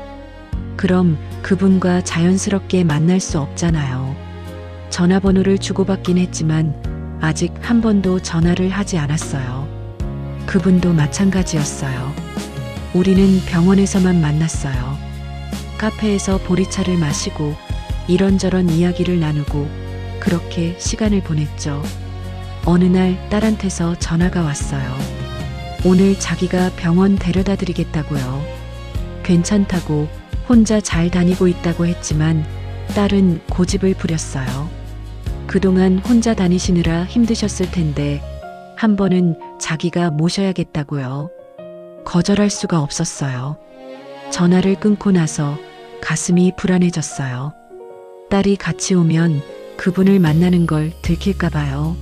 그럼 그분과 자연스럽게 만날 수 없잖아요. 전화번호를 주고받긴 했지만 아직 한 번도 전화를 하지 않았어요. 그분도 마찬가지였어요. 우리는 병원에서만 만났어요. 카페에서 보리차를 마시고 이런저런 이야기를 나누고 그렇게 시간을 보냈죠. 어느 날 딸한테서 전화가 왔어요. 오늘 자기가 병원 데려다 드리겠다고요. 괜찮다고 혼자 잘 다니고 있다고 했지만 딸은 고집을 부렸어요. 그동안 혼자 다니시느라 힘드셨을 텐데 한 번은 자기가 모셔야겠다고요. 거절할 수가 없었어요. 전화를 끊고 나서 가슴이 불안해졌어요. 딸이 같이 오면 그분을 만나는 걸 들킬까 봐요.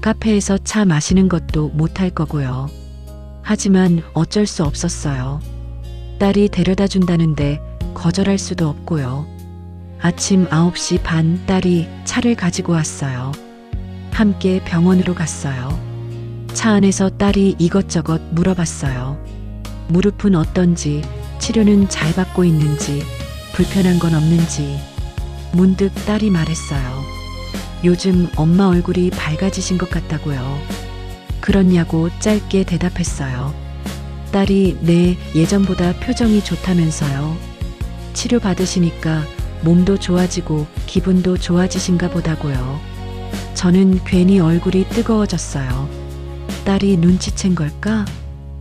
카페에서 차 마시는 것도 못할 거고요. 하지만 어쩔 수 없었어요. 딸이 데려다 준다는데 거절할 수도 없고요. 아침 9시 반 딸이 차를 가지고 왔어요. 함께 병원으로 갔어요. 차 안에서 딸이 이것저것 물어봤어요. 무릎은 어떤지, 치료는 잘 받고 있는지, 불편한 건 없는지. 문득 딸이 말했어요. 요즘 엄마 얼굴이 밝아지신 것 같다고요. 그렇냐고 짧게 대답했어요. 딸이 네, 예전보다 표정이 좋다면서요. 치료 받으시니까 몸도 좋아지고 기분도 좋아지신가 보다고요. 저는 괜히 얼굴이 뜨거워졌어요. 딸이 눈치챈 걸까?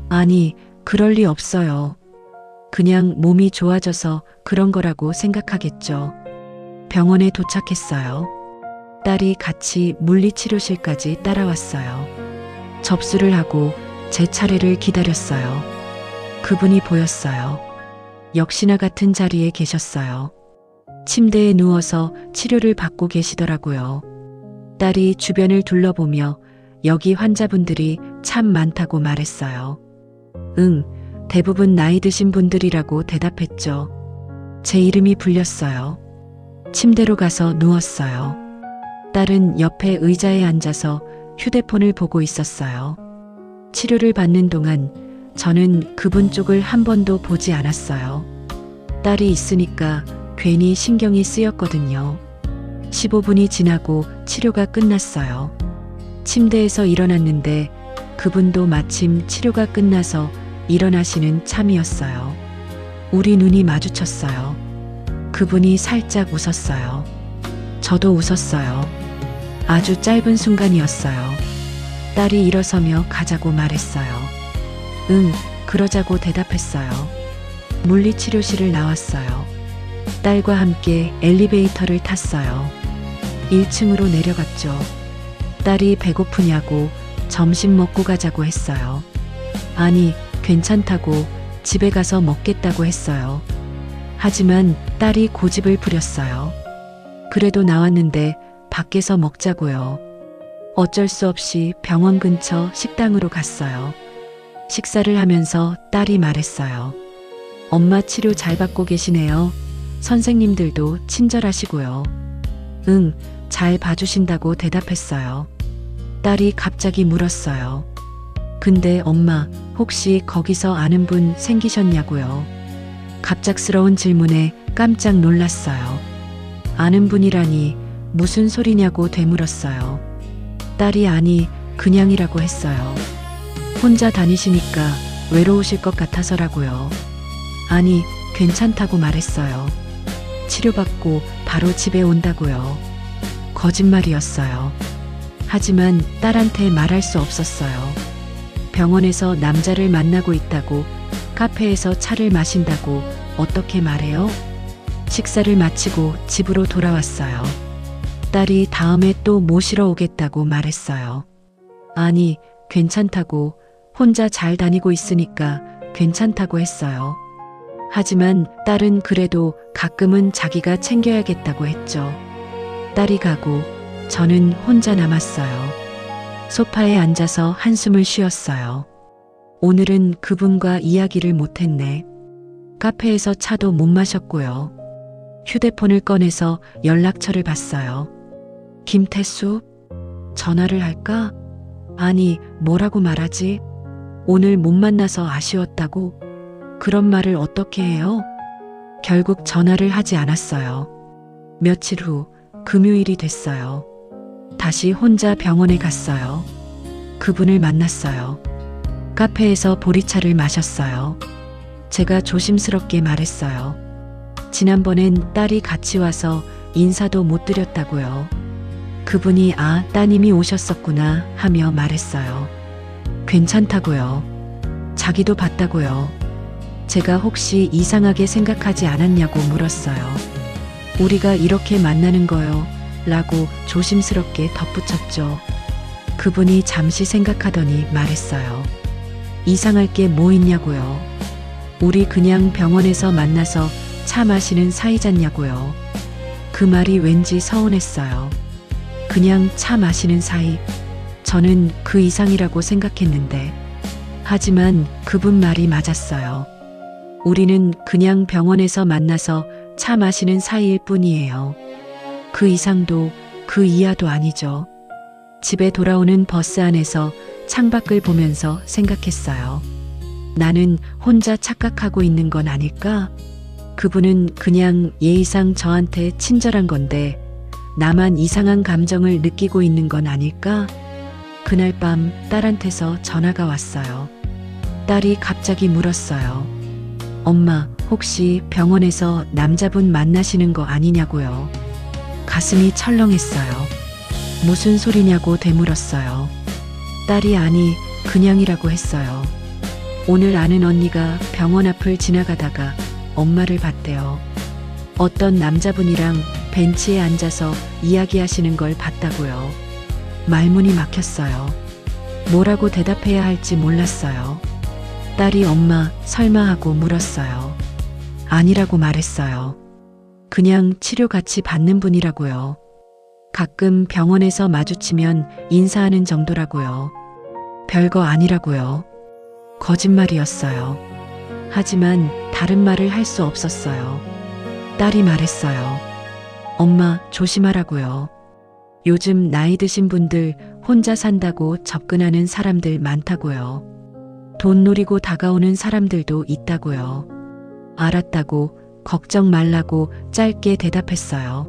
아니, 그럴 리 없어요. 그냥 몸이 좋아져서 그런 거라고 생각하겠죠. 병원에 도착했어요. 딸이 같이 물리치료실까지 따라왔어요. 접수를 하고 제 차례를 기다렸어요. 그분이 보였어요. 역시나 같은 자리에 계셨어요. 침대에 누워서 치료를 받고 계시더라고요. 딸이 주변을 둘러보며 여기 환자분들이 참 많다고 말했어요. 응, 대부분 나이 드신 분들이라고 대답했죠. 제 이름이 불렸어요. 침대로 가서 누웠어요. 딸은 옆에 의자에 앉아서 휴대폰을 보고 있었어요. 치료를 받는 동안 저는 그분 쪽을 한 번도 보지 않았어요. 딸이 있으니까 괜히 신경이 쓰였거든요. 15분이 지나고 치료가 끝났어요. 침대에서 일어났는데 그분도 마침 치료가 끝나서 일어나시는 참이었어요. 우리 눈이 마주쳤어요. 그분이 살짝 웃었어요. 저도 웃었어요. 아주 짧은 순간이었어요. 딸이 일어서며 가자고 말했어요. 응, 그러자고 대답했어요. 물리치료실을 나왔어요. 딸과 함께 엘리베이터를 탔어요. 1층으로 내려갔죠. 딸이 배고프냐고 점심 먹고 가자고 했어요. 아니, 괜찮다고 집에 가서 먹겠다고 했어요. 하지만 딸이 고집을 부렸어요. 그래도 나왔는데 밖에서 먹자고요. 어쩔 수 없이 병원 근처 식당으로 갔어요. 식사를 하면서 딸이 말했어요. 엄마 치료 잘 받고 계시네요. 선생님들도 친절하시고요. 응, 잘 봐주신다고 대답했어요. 딸이 갑자기 물었어요. 근데 엄마, 혹시 거기서 아는 분 생기셨냐고요? 갑작스러운 질문에 깜짝 놀랐어요. 아는 분이라니 무슨 소리냐고 되물었어요. 딸이 아니, 그냥이라고 했어요. 혼자 다니시니까 외로우실 것 같아서라고요. 아니, 괜찮다고 말했어요. 치료받고 바로 집에 온다고요. 거짓말이었어요. 하지만 딸한테 말할 수 없었어요. 병원에서 남자를 만나고 있다고, 카페에서 차를 마신다고 어떻게 말해요? 식사를 마치고 집으로 돌아왔어요. 딸이 다음에 또 모시러 오겠다고 말했어요. 아니, 괜찮다고, 혼자 잘 다니고 있으니까 괜찮다고 했어요. 하지만 딸은 그래도 가끔은 자기가 챙겨야겠다고 했죠. 딸이 가고 저는 혼자 남았어요. 소파에 앉아서 한숨을 쉬었어요. 오늘은 그분과 이야기를 못했네. 카페에서 차도 못 마셨고요. 휴대폰을 꺼내서 연락처를 봤어요. 김태수? 전화를 할까? 아니, 뭐라고 말하지? 오늘 못 만나서 아쉬웠다고? 그런 말을 어떻게 해요? 결국 전화를 하지 않았어요. 며칠 후 금요일이 됐어요. 다시 혼자 병원에 갔어요. 그분을 만났어요. 카페에서 보리차를 마셨어요. 제가 조심스럽게 말했어요. 지난번엔 딸이 같이 와서 인사도 못 드렸다고요. 그분이 아, 따님이 오셨었구나 하며 말했어요. 괜찮다고요. 자기도 봤다고요. 제가 혹시 이상하게 생각하지 않았냐고 물었어요. 우리가 이렇게 만나는 거요? 라고 조심스럽게 덧붙였죠. 그분이 잠시 생각하더니 말했어요. 이상할 게 뭐 있냐고요. 우리 그냥 병원에서 만나서 차 마시는 사이잖냐고요. 그 말이 왠지 서운했어요. 그냥 차 마시는 사이. 저는 그 이상이라고 생각했는데. 하지만 그분 말이 맞았어요. 우리는 그냥 병원에서 만나서 차 마시는 사이일 뿐이에요. 그 이상도 그 이하도 아니죠. 집에 돌아오는 버스 안에서 창밖을 보면서 생각했어요. 나는 혼자 착각하고 있는 건 아닐까? 그분은 그냥 예의상 저한테 친절한 건데 나만 이상한 감정을 느끼고 있는 건 아닐까? 그날 밤 딸한테서 전화가 왔어요. 딸이 갑자기 물었어요. 엄마, 혹시 병원에서 남자분 만나시는 거 아니냐고요? 가슴이 철렁했어요. 무슨 소리냐고 되물었어요. 딸이 아니, 그냥이라고 했어요. 오늘 아는 언니가 병원 앞을 지나가다가 엄마를 봤대요. 어떤 남자분이랑 벤치에 앉아서 이야기하시는 걸 봤다고요. 말문이 막혔어요. 뭐라고 대답해야 할지 몰랐어요. 딸이 엄마 설마 하고 물었어요. 아니라고 말했어요. 그냥 치료 같이 받는 분이라고요. 가끔 병원에서 마주치면 인사하는 정도라고요. 별거 아니라고요. 거짓말이었어요. 하지만 다른 말을 할 수 없었어요. 딸이 말했어요. 엄마 조심하라고요. 요즘 나이 드신 분들 혼자 산다고 접근하는 사람들 많다고요. 돈 노리고 다가오는 사람들도 있다고요. 알았다고 걱정 말라고 짧게 대답했어요.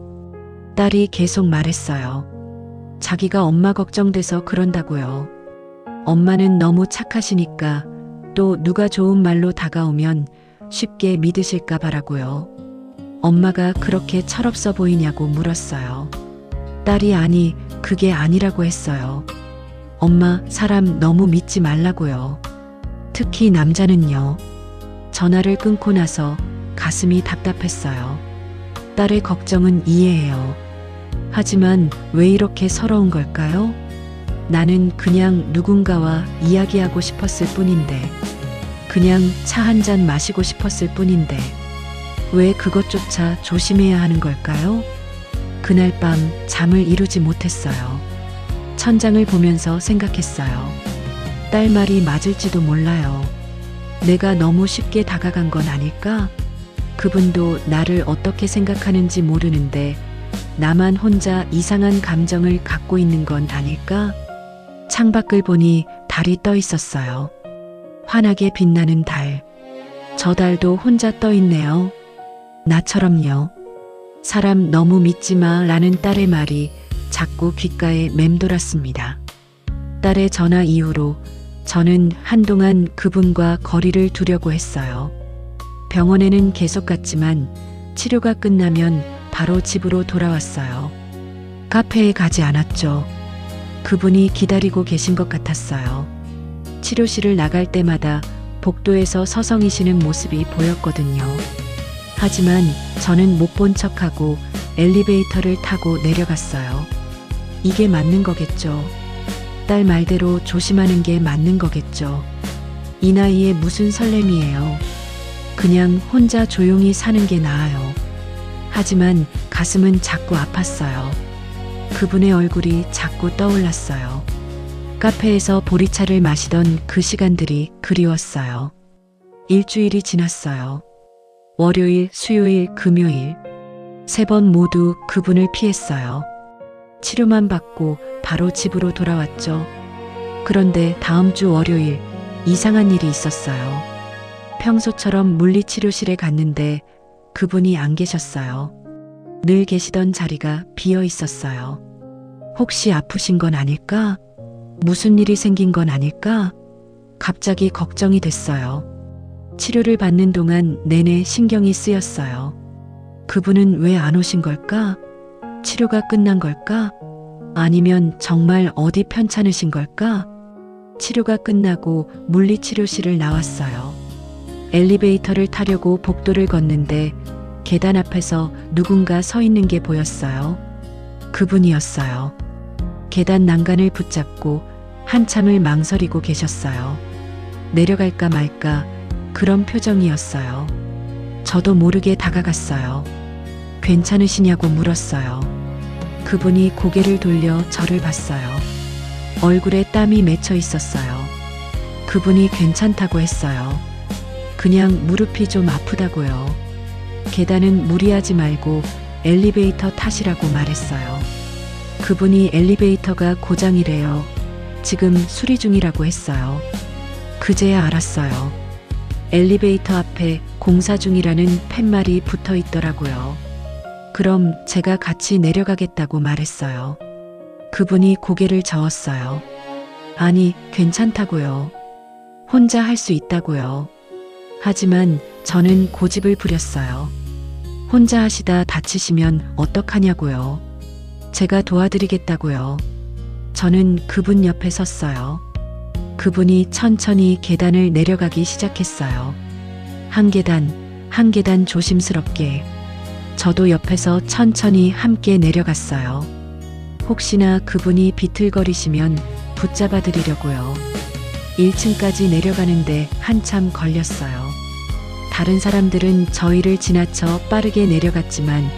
딸이 계속 말했어요. 자기가 엄마 걱정돼서 그런다고요. 엄마는 너무 착하시니까 또 누가 좋은 말로 다가오면 쉽게 믿으실까 봐라고요. 엄마가 그렇게 철없어 보이냐고 물었어요. 딸이 아니, 그게 아니라고 했어요. 엄마, 사람 너무 믿지 말라고요. 특히 남자는요. 전화를 끊고 나서 가슴이 답답했어요. 딸의 걱정은 이해해요. 하지만 왜 이렇게 서러운 걸까요? 나는 그냥 누군가와 이야기하고 싶었을 뿐인데, 그냥 차 한 잔 마시고 싶었을 뿐인데, 왜 그것조차 조심해야 하는 걸까요? 그날 밤 잠을 이루지 못했어요. 천장을 보면서 생각했어요. 딸 말이 맞을지도 몰라요. 내가 너무 쉽게 다가간 건 아닐까? 그분도 나를 어떻게 생각하는지 모르는데 나만 혼자 이상한 감정을 갖고 있는 건 아닐까? 창밖을 보니 달이 떠 있었어요. 환하게 빛나는 달. 저 달도 혼자 떠 있네요. 나처럼요. 사람 너무 믿지 마 라는 딸의 말이 자꾸 귓가에 맴돌았습니다. 딸의 전화 이후로 저는 한동안 그분과 거리를 두려고 했어요. 병원에는 계속 갔지만 치료가 끝나면 바로 집으로 돌아왔어요. 카페에 가지 않았죠. 그분이 기다리고 계신 것 같았어요. 치료실을 나갈 때마다 복도에서 서성이시는 모습이 보였거든요. 하지만 저는 못 본 척하고 엘리베이터를 타고 내려갔어요. 이게 맞는 거겠죠. 딸 말대로 조심하는 게 맞는 거겠죠. 이 나이에 무슨 설렘이에요. 그냥 혼자 조용히 사는 게 나아요. 하지만 가슴은 자꾸 아팠어요. 그분의 얼굴이 자꾸 떠올랐어요. 카페에서 보리차를 마시던 그 시간들이 그리웠어요. 일주일이 지났어요. 월요일, 수요일, 금요일. 3번 모두 그분을 피했어요. 치료만 받고 바로 집으로 돌아왔죠. 그런데 다음 주 월요일 이상한 일이 있었어요. 평소처럼 물리치료실에 갔는데 그분이 안 계셨어요. 늘 계시던 자리가 비어 있었어요. 혹시 아프신 건 아닐까? 무슨 일이 생긴 건 아닐까? 갑자기 걱정이 됐어요. 치료를 받는 동안 내내 신경이 쓰였어요. 그분은 왜 안 오신 걸까? 치료가 끝난 걸까? 아니면 정말 어디 편찮으신 걸까? 치료가 끝나고 물리치료실을 나왔어요. 엘리베이터를 타려고 복도를 걷는데 계단 앞에서 누군가 서 있는 게 보였어요. 그분이었어요. 계단 난간을 붙잡고 한참을 망설이고 계셨어요. 내려갈까 말까 그런 표정이었어요. 저도 모르게 다가갔어요. 괜찮으시냐고 물었어요. 그분이 고개를 돌려 저를 봤어요. 얼굴에 땀이 맺혀 있었어요. 그분이 괜찮다고 했어요. 그냥 무릎이 좀 아프다고요. 계단은 무리하지 말고 엘리베이터 타시라고 말했어요. 그분이 엘리베이터가 고장이래요. 지금 수리 중이라고 했어요. 그제야 알았어요. 엘리베이터 앞에 공사 중이라는 팻말이 붙어 있더라고요. 그럼 제가 같이 내려가겠다고 말했어요. 그분이 고개를 저었어요. 아니, 괜찮다고요. 혼자 할 수 있다고요. 하지만 저는 고집을 부렸어요. 혼자 하시다 다치시면 어떡하냐고요. 제가 도와드리겠다고요. 저는 그분 옆에 섰어요. 그분이 천천히 계단을 내려가기 시작했어요. 한 계단, 한 계단 조심스럽게. 저도 옆에서 천천히 함께 내려갔어요. 혹시나 그분이 비틀거리시면 붙잡아 드리려고요. 1층까지 내려가는데 한참 걸렸어요. 다른 사람들은 저희를 지나쳐 빠르게 내려갔지만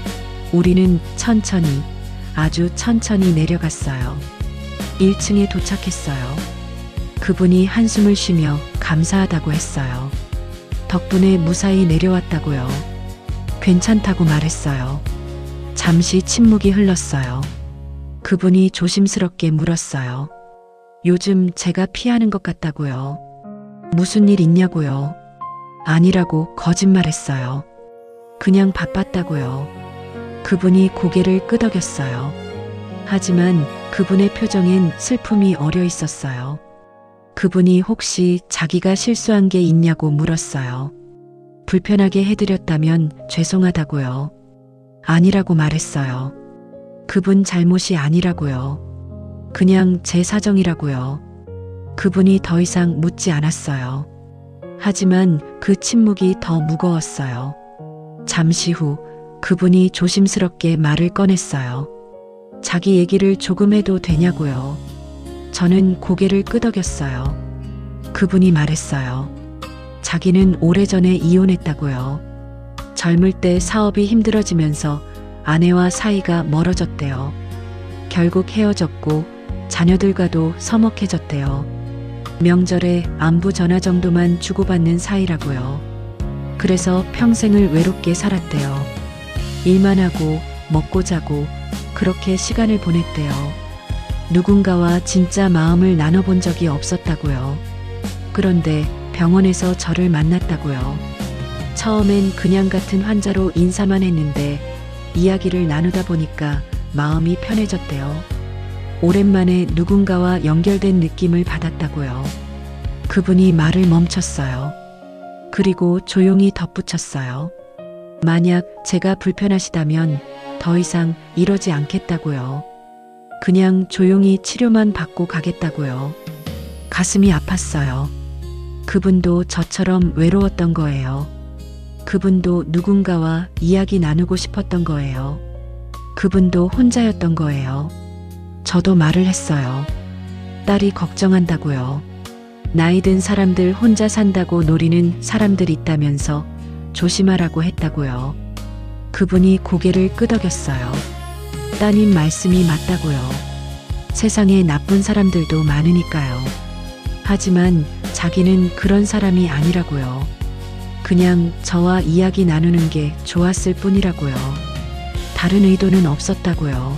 우리는 천천히, 아주 천천히 내려갔어요. 1층에 도착했어요. 그분이 한숨을 쉬며 감사하다고 했어요. 덕분에 무사히 내려왔다고요. 괜찮다고 말했어요. 잠시 침묵이 흘렀어요. 그분이 조심스럽게 물었어요. 요즘 제가 피하는 것 같다고요. 무슨 일 있냐고요. 아니라고 거짓말했어요. 그냥 바빴다고요. 그분이 고개를 끄덕였어요. 하지만 그분의 표정엔 슬픔이 어려 있었어요. 그분이 혹시 자기가 실수한 게 있냐고 물었어요. 불편하게 해드렸다면 죄송하다고요. 아니라고 말했어요. 그분 잘못이 아니라고요. 그냥 제 사정이라고요. 그분이 더 이상 묻지 않았어요. 하지만 그 침묵이 더 무거웠어요. 잠시 후 그분이 조심스럽게 말을 꺼냈어요. 자기 얘기를 조금 해도 되냐고요. 저는 고개를 끄덕였어요. 그분이 말했어요. 자기는 오래전에 이혼했다고요. 젊을 때 사업이 힘들어지면서 아내와 사이가 멀어졌대요. 결국 헤어졌고 자녀들과도 서먹해졌대요. 명절에 안부 전화 정도만 주고받는 사이라고요. 그래서 평생을 외롭게 살았대요. 일만 하고 먹고 자고 그렇게 시간을 보냈대요. 누군가와 진짜 마음을 나눠본 적이 없었다고요. 그런데 병원에서 저를 만났다고요. 처음엔 그냥 같은 환자로 인사만 했는데 이야기를 나누다 보니까 마음이 편해졌대요. 오랜만에 누군가와 연결된 느낌을 받았다고요. 그분이 말을 멈췄어요. 그리고 조용히 덧붙였어요. 만약 제가 불편하시다면 더 이상 이러지 않겠다고요. 그냥 조용히 치료만 받고 가겠다고요. 가슴이 아팠어요. 그분도 저처럼 외로웠던 거예요. 그분도 누군가와 이야기 나누고 싶었던 거예요. 그분도 혼자였던 거예요. 저도 말을 했어요. 딸이 걱정한다고요. 나이 든 사람들 혼자 산다고 노리는 사람들 있다면서 조심하라고 했다고요. 그분이 고개를 끄덕였어요. 따님 말씀이 맞다고요. 세상에 나쁜 사람들도 많으니까요. 하지만 자기는 그런 사람이 아니라고요. 그냥 저와 이야기 나누는 게 좋았을 뿐이라고요. 다른 의도는 없었다고요.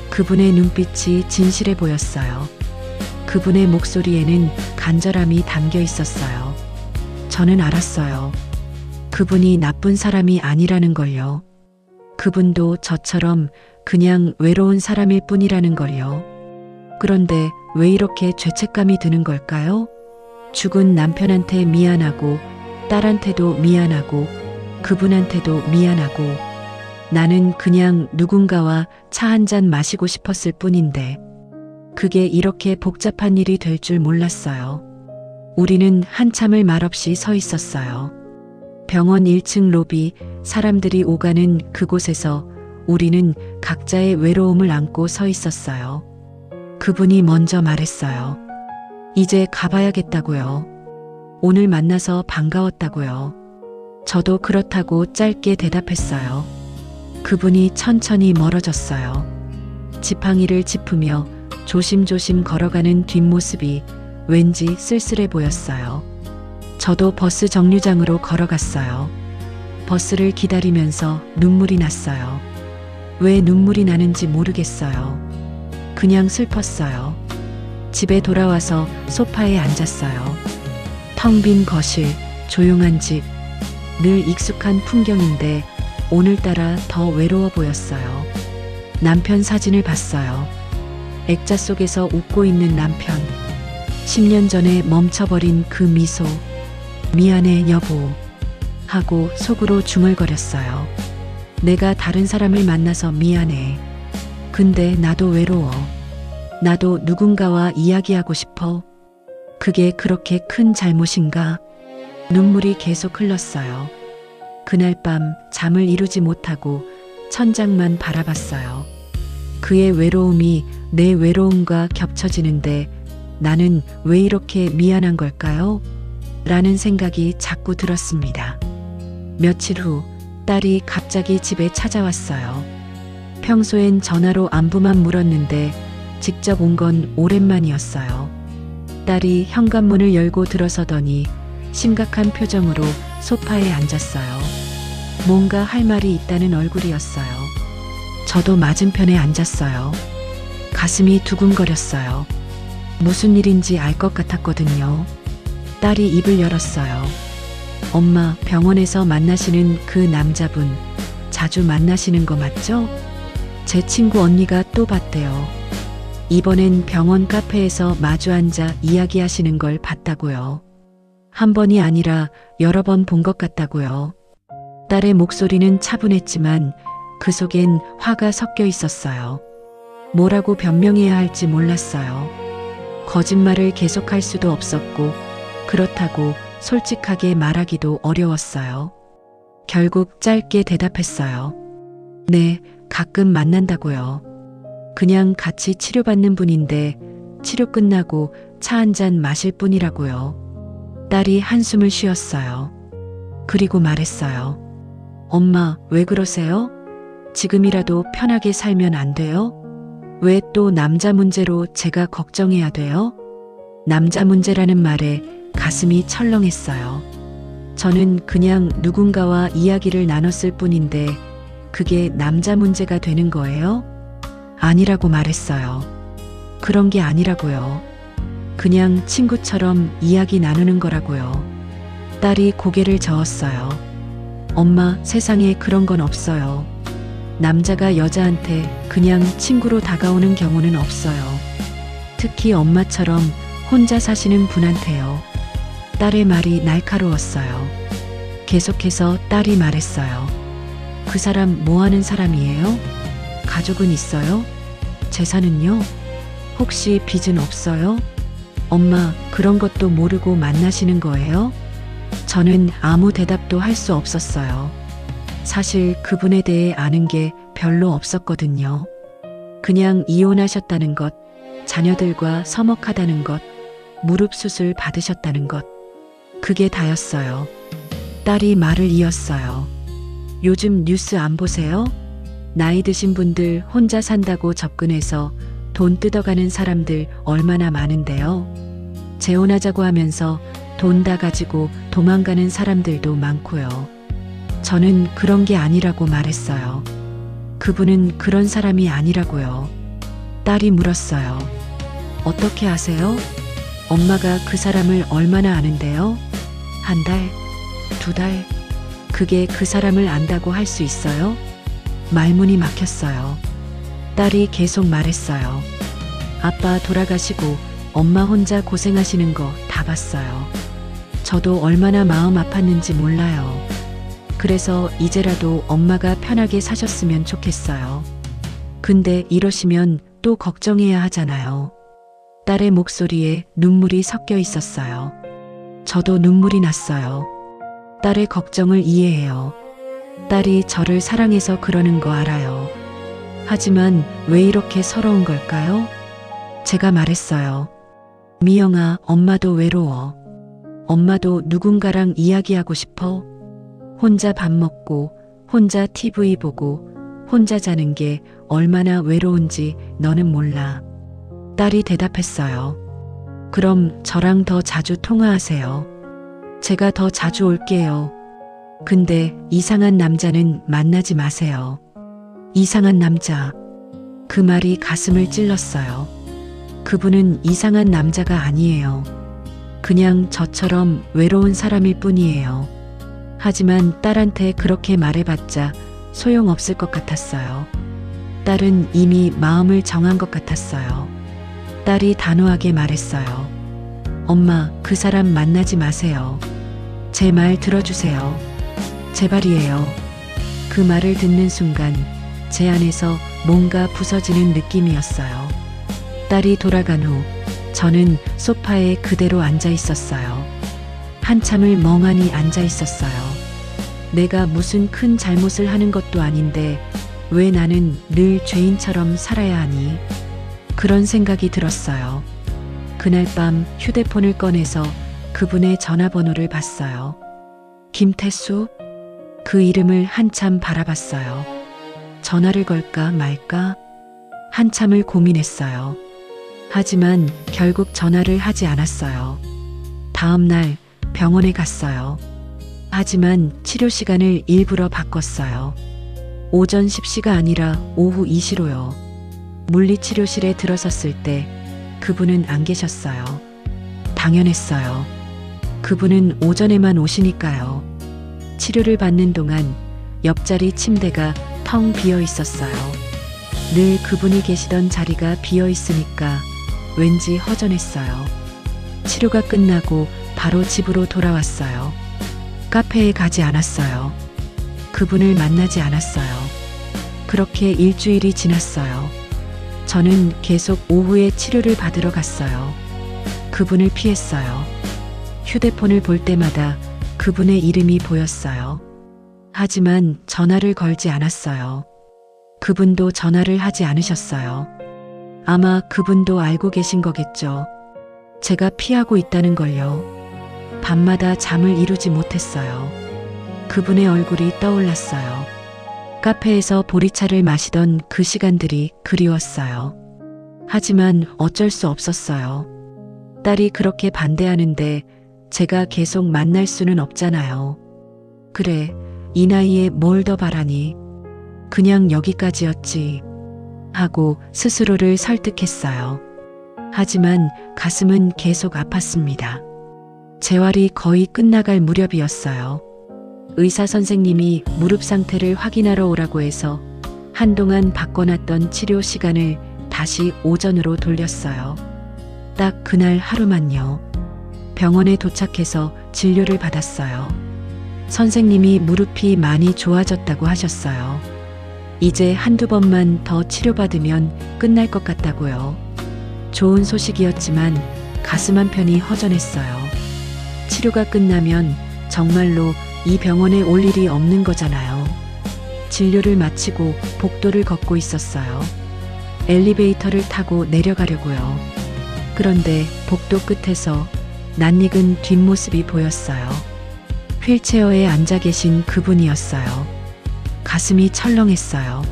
그분의 눈빛이 진실해 보였어요. 그분의 목소리에는 간절함이 담겨 있었어요. 저는 알았어요. 그분이 나쁜 사람이 아니라는 걸요. 그분도 저처럼 그냥 외로운 사람일 뿐이라는 걸요. 그런데 왜 이렇게 죄책감이 드는 걸까요? 죽은 남편한테 미안하고 딸한테도 미안하고 그분한테도 미안하고 나는 그냥 누군가와 차 한 잔 마시고 싶었을 뿐인데 그게 이렇게 복잡한 일이 될 줄 몰랐어요. 우리는 한참을 말없이 서 있었어요. 병원 1층 로비, 사람들이 오가는 그곳에서 우리는 각자의 외로움을 안고 서 있었어요. 그분이 먼저 말했어요. 이제 가봐야겠다고요. 오늘 만나서 반가웠다고요. 저도 그렇다고 짧게 대답했어요. 그분이 천천히 멀어졌어요. 지팡이를 짚으며 조심조심 걸어가는 뒷모습이 왠지 쓸쓸해 보였어요. 저도 버스 정류장으로 걸어갔어요. 버스를 기다리면서 눈물이 났어요. 왜 눈물이 나는지 모르겠어요. 그냥 슬펐어요. 집에 돌아와서 소파에 앉았어요. 텅 빈 거실, 조용한 집, 늘 익숙한 풍경인데 오늘따라 더 외로워 보였어요. 남편 사진을 봤어요. 액자 속에서 웃고 있는 남편. 10년 전에 멈춰버린 그 미소. 미안해 여보 하고 속으로 중얼거렸어요. 내가 다른 사람을 만나서 미안해. 근데 나도 외로워. 나도 누군가와 이야기하고 싶어. 그게 그렇게 큰 잘못인가? 눈물이 계속 흘렀어요. 그날 밤 잠을 이루지 못하고 천장만 바라봤어요. 그의 외로움이 내 외로움과 겹쳐지는데 나는 왜 이렇게 미안한 걸까요? 라는 생각이 자꾸 들었습니다. 며칠 후 딸이 갑자기 집에 찾아왔어요. 평소엔 전화로 안부만 물었는데 직접 온 건 오랜만이었어요. 딸이 현관문을 열고 들어서더니 심각한 표정으로 소파에 앉았어요. 뭔가 할 말이 있다는 얼굴이었어요. 저도 맞은편에 앉았어요. 가슴이 두근거렸어요. 무슨 일인지 알 것 같았거든요. 딸이 입을 열었어요. 엄마, 병원에서 만나시는 그 남자분 자주 만나시는 거 맞죠? 제 친구 언니가 또 봤대요. 이번엔 병원 카페에서 마주 앉아 이야기하시는 걸 봤다고요. 한 번이 아니라 여러 번 본 것 같다고요. 딸의 목소리는 차분했지만 그 속엔 화가 섞여 있었어요. 뭐라고 변명해야 할지 몰랐어요. 거짓말을 계속할 수도 없었고 그렇다고 솔직하게 말하기도 어려웠어요. 결국 짧게 대답했어요. 네, 가끔 만난다고요. 그냥 같이 치료받는 분인데 치료 끝나고 차 한 잔 마실 뿐이라고요. 딸이 한숨을 쉬었어요. 그리고 말했어요. 엄마, 왜 그러세요? 지금이라도 편하게 살면 안 돼요? 왜 또 남자 문제로 제가 걱정해야 돼요? 남자 문제라는 말에 가슴이 철렁했어요. 저는 그냥 누군가와 이야기를 나눴을 뿐인데 그게 남자 문제가 되는 거예요? 아니라고 말했어요. 그런 게 아니라고요. 그냥 친구처럼 이야기 나누는 거라고요. 딸이 고개를 저었어요. 엄마, 세상에 그런 건 없어요. 남자가 여자한테 그냥 친구로 다가오는 경우는 없어요. 특히 엄마처럼 혼자 사시는 분한테요. 딸의 말이 날카로웠어요. 계속해서 딸이 말했어요. 그 사람 뭐 하는 사람이에요? 가족은 있어요? 재산은요? 혹시 빚은 없어요? 엄마, 그런 것도 모르고 만나시는 거예요? 저는 아무 대답도 할 수 없었어요. 사실 그분에 대해 아는 게 별로 없었거든요. 그냥 이혼하셨다는 것, 자녀들과 서먹하다는 것, 무릎 수술 받으셨다는 것. 그게 다였어요. 딸이 말을 이었어요. 요즘 뉴스 안 보세요? 나이 드신 분들 혼자 산다고 접근해서 돈 뜯어가는 사람들 얼마나 많은데요. 재혼하자고 하면서 돈 다 가지고 도망가는 사람들도 많고요. 저는 그런 게 아니라고 말했어요. 그분은 그런 사람이 아니라고요. 딸이 물었어요. 어떻게 아세요? 엄마가 그 사람을 얼마나 아는데요? 한 달? 두 달? 그게 그 사람을 안다고 할 수 있어요? 말문이 막혔어요. 딸이 계속 말했어요. 아빠 돌아가시고 엄마 혼자 고생하시는 거 다 봤어요. 저도 얼마나 마음 아팠는지 몰라요. 그래서 이제라도 엄마가 편하게 사셨으면 좋겠어요. 근데 이러시면 또 걱정해야 하잖아요. 딸의 목소리에 눈물이 섞여 있었어요. 저도 눈물이 났어요. 딸의 걱정을 이해해요. 딸이 저를 사랑해서 그러는 거 알아요. 하지만 왜 이렇게 서러운 걸까요? 제가 말했어요. 미영아, 엄마도 외로워. 엄마도 누군가랑 이야기하고 싶어. 혼자 밥 먹고, 혼자 TV 보고, 혼자 자는 게 얼마나 외로운지 너는 몰라. 딸이 대답했어요. 그럼 저랑 더 자주 통화하세요. 제가 더 자주 올게요. 근데 이상한 남자는 만나지 마세요. 이상한 남자. 그 말이 가슴을 찔렀어요. 그분은 이상한 남자가 아니에요. 그냥 저처럼 외로운 사람일 뿐이에요. 하지만 딸한테 그렇게 말해봤자 소용없을 것 같았어요. 딸은 이미 마음을 정한 것 같았어요. 딸이 단호하게 말했어요. 엄마, 그 사람 만나지 마세요. 제 말 들어주세요. 제발이에요. 그 말을 듣는 순간 제 안에서 뭔가 부서지는 느낌이었어요. 딸이 돌아간 후 저는 소파에 그대로 앉아 있었어요. 한참을 멍하니 앉아 있었어요. 내가 무슨 큰 잘못을 하는 것도 아닌데 왜 나는 늘 죄인처럼 살아야 하니? 그런 생각이 들었어요. 그날 밤 휴대폰을 꺼내서 그분의 전화번호를 봤어요. 김태수? 그 이름을 한참 바라봤어요. 전화를 걸까 말까? 한참을 고민했어요. 하지만 결국 전화를 하지 않았어요. 다음 날 병원에 갔어요. 하지만 치료 시간을 일부러 바꿨어요. 오전 10시가 아니라 오후 2시로요. 물리치료실에 들어섰을 때 그분은 안 계셨어요. 당연했어요. 그분은 오전에만 오시니까요. 치료를 받는 동안 옆자리 침대가 텅 비어 있었어요. 늘 그분이 계시던 자리가 비어 있으니까 왠지 허전했어요. 치료가 끝나고 바로 집으로 돌아왔어요. 카페에 가지 않았어요. 그분을 만나지 않았어요. 그렇게 일주일이 지났어요. 저는 계속 오후에 치료를 받으러 갔어요. 그분을 피했어요. 휴대폰을 볼 때마다 그분의 이름이 보였어요. 하지만 전화를 걸지 않았어요. 그분도 전화를 하지 않으셨어요. 아마 그분도 알고 계신 거겠죠. 제가 피하고 있다는 걸요. 밤마다 잠을 이루지 못했어요. 그분의 얼굴이 떠올랐어요. 카페에서 보리차를 마시던 그 시간들이 그리웠어요. 하지만 어쩔 수 없었어요. 딸이 그렇게 반대하는데 제가 계속 만날 수는 없잖아요. 그래, 이 나이에 뭘 더 바라니? 그냥 여기까지였지. 하고 스스로를 설득했어요. 하지만 가슴은 계속 아팠습니다. 재활이 거의 끝나갈 무렵이었어요. 의사 선생님이 무릎 상태를 확인하러 오라고 해서 한동안 바꿔놨던 치료 시간을 다시 오전으로 돌렸어요. 딱 그날 하루만요. 병원에 도착해서 진료를 받았어요. 선생님이 무릎이 많이 좋아졌다고 하셨어요. 이제 한두 번만 더 치료받으면 끝날 것 같다고요. 좋은 소식이었지만 가슴 한편이 허전했어요. 치료가 끝나면 정말로 이 병원에 올 일이 없는 거잖아요. 진료를 마치고 복도를 걷고 있었어요. 엘리베이터를 타고 내려가려고요. 그런데 복도 끝에서 낯익은 뒷모습이 보였어요. 휠체어에 앉아 계신 그분이었어요. 가슴이 철렁했어요.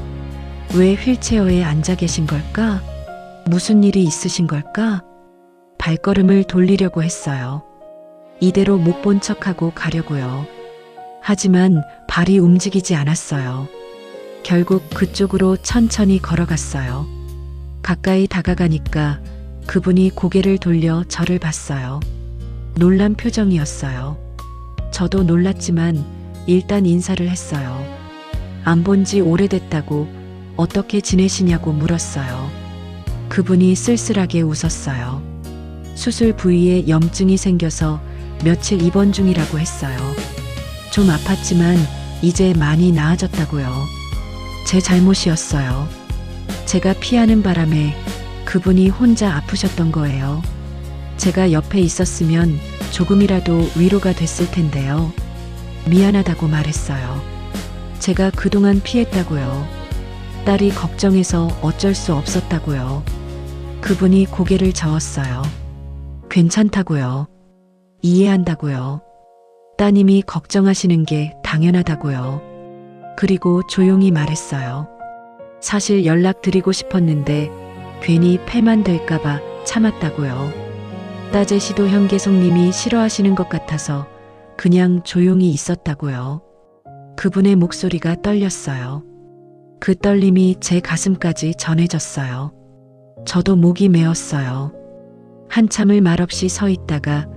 왜 휠체어에 앉아 계신 걸까? 무슨 일이 있으신 걸까? 발걸음을 돌리려고 했어요. 이대로 못 본 척하고 가려고요. 하지만 발이 움직이지 않았어요. 결국 그쪽으로 천천히 걸어갔어요. 가까이 다가가니까 그분이 고개를 돌려 저를 봤어요. 놀란 표정이었어요. 저도 놀랐지만 일단 인사를 했어요. 안 본 지 오래됐다고 어떻게 지내시냐고 물었어요. 그분이 쓸쓸하게 웃었어요. 수술 부위에 염증이 생겨서 며칠 입원 중이라고 했어요. 좀 아팠지만 이제 많이 나아졌다고요. 제 잘못이었어요. 제가 피하는 바람에 그분이 혼자 아프셨던 거예요. 제가 옆에 있었으면 조금이라도 위로가 됐을 텐데요. 미안하다고 말했어요. 제가 그동안 피했다고요. 딸이 걱정해서 어쩔 수 없었다고요. 그분이 고개를 저었어요. 괜찮다고요. 이해한다고요. 따님이 걱정하시는 게 당연하다고요. 그리고 조용히 말했어요. 사실 연락드리고 싶었는데 괜히 폐만 될까봐 참았다고요. 따제 시도 현계송님이 싫어하시는 것 같아서 그냥 조용히 있었다고요. 그분의 목소리가 떨렸어요. 그 떨림이 제 가슴까지 전해졌어요. 저도 목이 메었어요. 한참을 말없이 서 있다가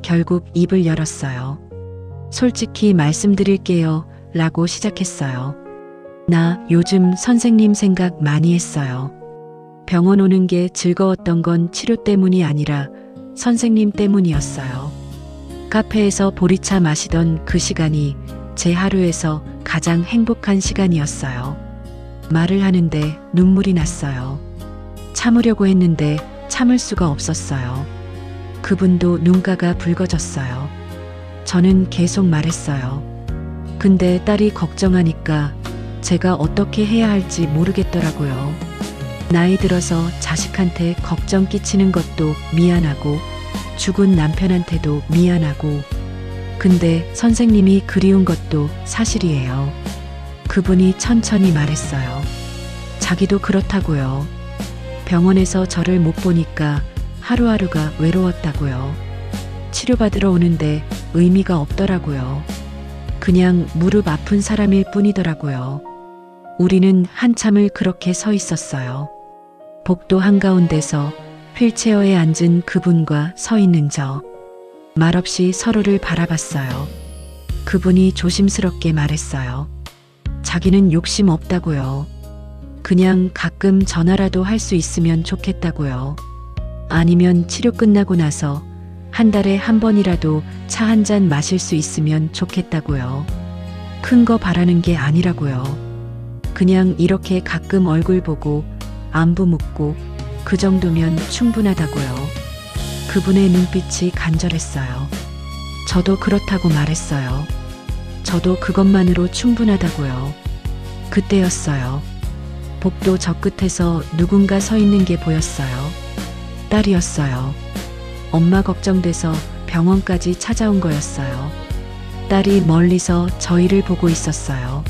결국 입을 열었어요. 솔직히 말씀드릴게요. 라고 시작했어요. 나 요즘 선생님 생각 많이 했어요. 병원 오는 게 즐거웠던 건 치료 때문이 아니라 선생님 때문이었어요. 카페에서 보리차 마시던 그 시간이 제 하루에서 가장 행복한 시간이었어요. 말을 하는데 눈물이 났어요. 참으려고 했는데 참을 수가 없었어요. 그분도 눈가가 붉어졌어요. 저는 계속 말했어요. 근데 딸이 걱정하니까 제가 어떻게 해야 할지 모르겠더라고요. 나이 들어서 자식한테 걱정 끼치는 것도 미안하고 죽은 남편한테도 미안하고 근데 선생님이 그리운 것도 사실이에요. 그분이 천천히 말했어요. 자기도 그렇다고요. 병원에서 저를 못 보니까 하루하루가 외로웠다고요. 치료받으러 오는데 의미가 없더라고요. 그냥 무릎 아픈 사람일 뿐이더라고요. 우리는 한참을 그렇게 서 있었어요. 복도 한가운데서 휠체어에 앉은 그분과 서 있는 저. 말없이 서로를 바라봤어요. 그분이 조심스럽게 말했어요. 자기는 욕심 없다고요. 그냥 가끔 전화라도 할 수 있으면 좋겠다고요. 아니면 치료 끝나고 나서 한 달에 한 번이라도 차 한 잔 마실 수 있으면 좋겠다고요. 큰 거 바라는 게 아니라고요. 그냥 이렇게 가끔 얼굴 보고 안부 묻고 그 정도면 충분하다고요. 그분의 눈빛이 간절했어요. 저도 그렇다고 말했어요. 저도 그것만으로 충분하다고요. 그때였어요. 복도 저 끝에서 누군가 서 있는 게 보였어요. 딸이었어요. 엄마 걱정돼서 병원까지 찾아온 거였어요. 딸이 멀리서 저희를 보고 있었어요.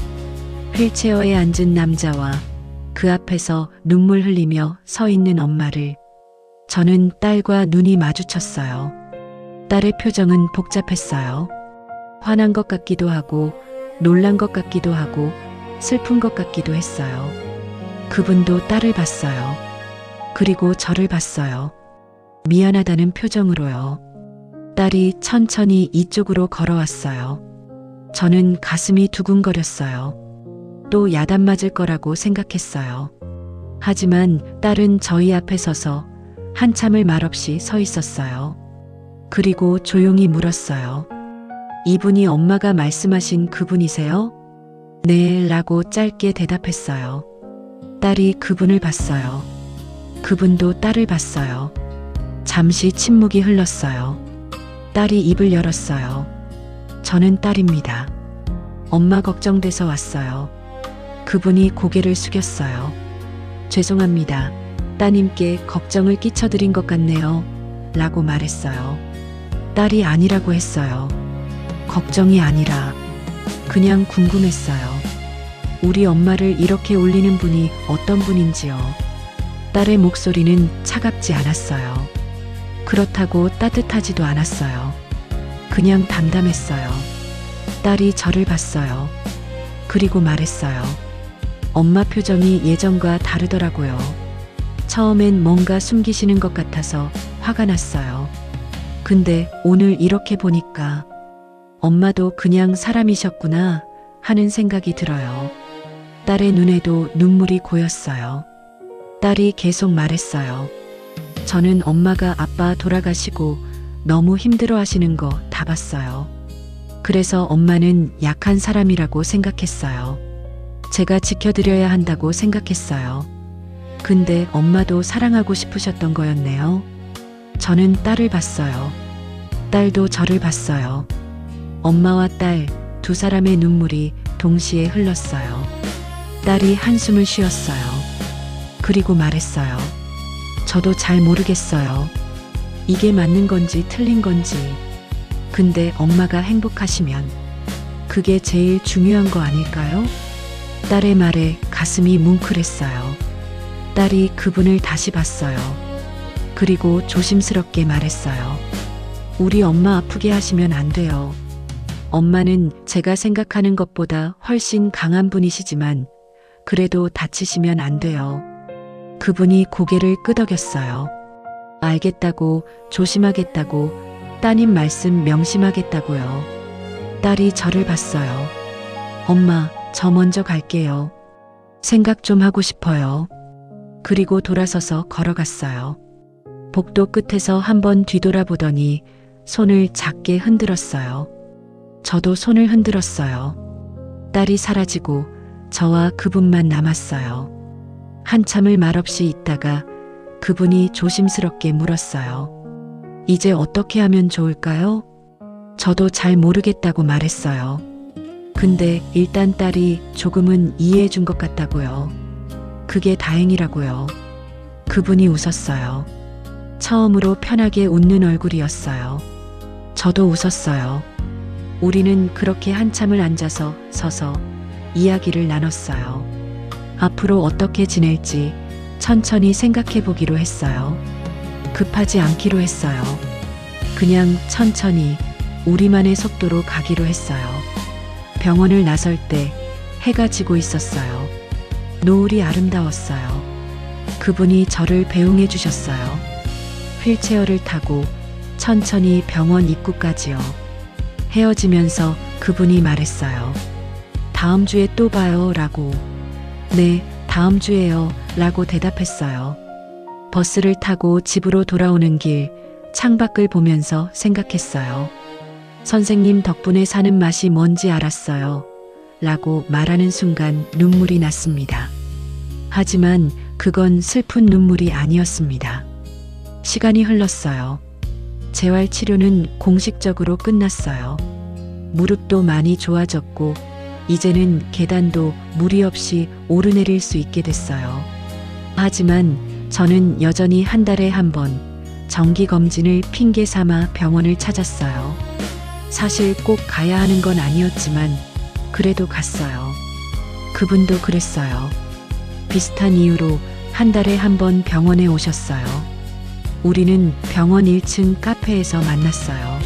휠체어에 앉은 남자와 그 앞에서 눈물 흘리며 서 있는 엄마를 저는 딸과 눈이 마주쳤어요. 딸의 표정은 복잡했어요. 화난 것 같기도 하고 놀란 것 같기도 하고 슬픈 것 같기도 했어요. 그분도 딸을 봤어요. 그리고 저를 봤어요. 미안하다는 표정으로요. 딸이 천천히 이쪽으로 걸어왔어요. 저는 가슴이 두근거렸어요. 또 야단 맞을 거라고 생각했어요. 하지만 딸은 저희 앞에 서서 한참을 말없이 서 있었어요. 그리고 조용히 물었어요. 이분이 엄마가 말씀하신 그분이세요? 네, 라고 짧게 대답했어요. 딸이 그분을 봤어요. 그분도 딸을 봤어요. 잠시 침묵이 흘렀어요. 딸이 입을 열었어요. 저는 딸입니다. 엄마 걱정돼서 왔어요. 그분이 고개를 숙였어요. 죄송합니다. 따님께 걱정을 끼쳐드린 것 같네요. 라고 말했어요. 딸이 아니라고 했어요. 걱정이 아니라 그냥 궁금했어요. 우리 엄마를 이렇게 울리는 분이 어떤 분인지요. 딸의 목소리는 차갑지 않았어요. 그렇다고 따뜻하지도 않았어요. 그냥 담담했어요. 딸이 저를 봤어요. 그리고 말했어요. 엄마 표정이 예전과 다르더라고요. 처음엔 뭔가 숨기시는 것 같아서 화가 났어요. 근데 오늘 이렇게 보니까 엄마도 그냥 사람이셨구나 하는 생각이 들어요. 딸의 눈에도 눈물이 고였어요. 딸이 계속 말했어요. 저는 엄마가 아빠 돌아가시고 너무 힘들어 하시는 거 다 봤어요. 그래서 엄마는 약한 사람이라고 생각했어요. 제가 지켜드려야 한다고 생각했어요. 근데 엄마도 사랑하고 싶으셨던 거였네요. 저는 딸을 봤어요. 딸도 저를 봤어요. 엄마와 딸 두 사람의 눈물이 동시에 흘렀어요. 딸이 한숨을 쉬었어요. 그리고 말했어요. 저도 잘 모르겠어요. 이게 맞는 건지 틀린 건지. 근데 엄마가 행복하시면 그게 제일 중요한 거 아닐까요? 딸의 말에 가슴이 뭉클했어요. 딸이 그분을 다시 봤어요. 그리고 조심스럽게 말했어요. 우리 엄마 아프게 하시면 안 돼요. 엄마는 제가 생각하는 것보다 훨씬 강한 분이시지만 그래도 다치시면 안 돼요. 그분이 고개를 끄덕였어요. 알겠다고, 조심하겠다고, 따님 말씀 명심하겠다고요. 딸이 저를 봤어요. 엄마, 저 먼저 갈게요. 생각 좀 하고 싶어요. 그리고 돌아서서 걸어갔어요. 복도 끝에서 한번 뒤돌아보더니 손을 작게 흔들었어요. 저도 손을 흔들었어요. 딸이 사라지고 저와 그분만 남았어요. 한참을 말없이 있다가 그분이 조심스럽게 물었어요. 이제 어떻게 하면 좋을까요? 저도 잘 모르겠다고 말했어요. 근데 일단 딸이 조금은 이해해 준 것 같다고요. 그게 다행이라고요. 그분이 웃었어요. 처음으로 편하게 웃는 얼굴이었어요. 저도 웃었어요. 우리는 그렇게 한참을 앉아서 서서 이야기를 나눴어요. 앞으로 어떻게 지낼지 천천히 생각해 보기로 했어요. 급하지 않기로 했어요. 그냥 천천히 우리만의 속도로 가기로 했어요. 병원을 나설 때 해가 지고 있었어요. 노을이 아름다웠어요. 그분이 저를 배웅해 주셨어요. 휠체어를 타고 천천히 병원 입구까지요. 헤어지면서 그분이 말했어요. 다음 주에 또 봐요 라고. 네, 다음 주에요 라고 대답했어요. 버스를 타고 집으로 돌아오는 길 창밖을 보면서 생각했어요. 선생님 덕분에 사는 맛이 뭔지 알았어요 라고 말하는 순간 눈물이 났습니다. 하지만 그건 슬픈 눈물이 아니었습니다. 시간이 흘렀어요. 재활치료는 공식적으로 끝났어요. 무릎도 많이 좋아졌고 이제는 계단도 무리 없이 오르내릴 수 있게 됐어요. 하지만 저는 여전히 한 달에 한 번 정기검진을 핑계 삼아 병원을 찾았어요. 사실 꼭 가야 하는 건 아니었지만 그래도 갔어요. 그분도 그랬어요. 비슷한 이유로 한 달에 한 번 병원에 오셨어요. 우리는 병원 1층 카페에서 만났어요.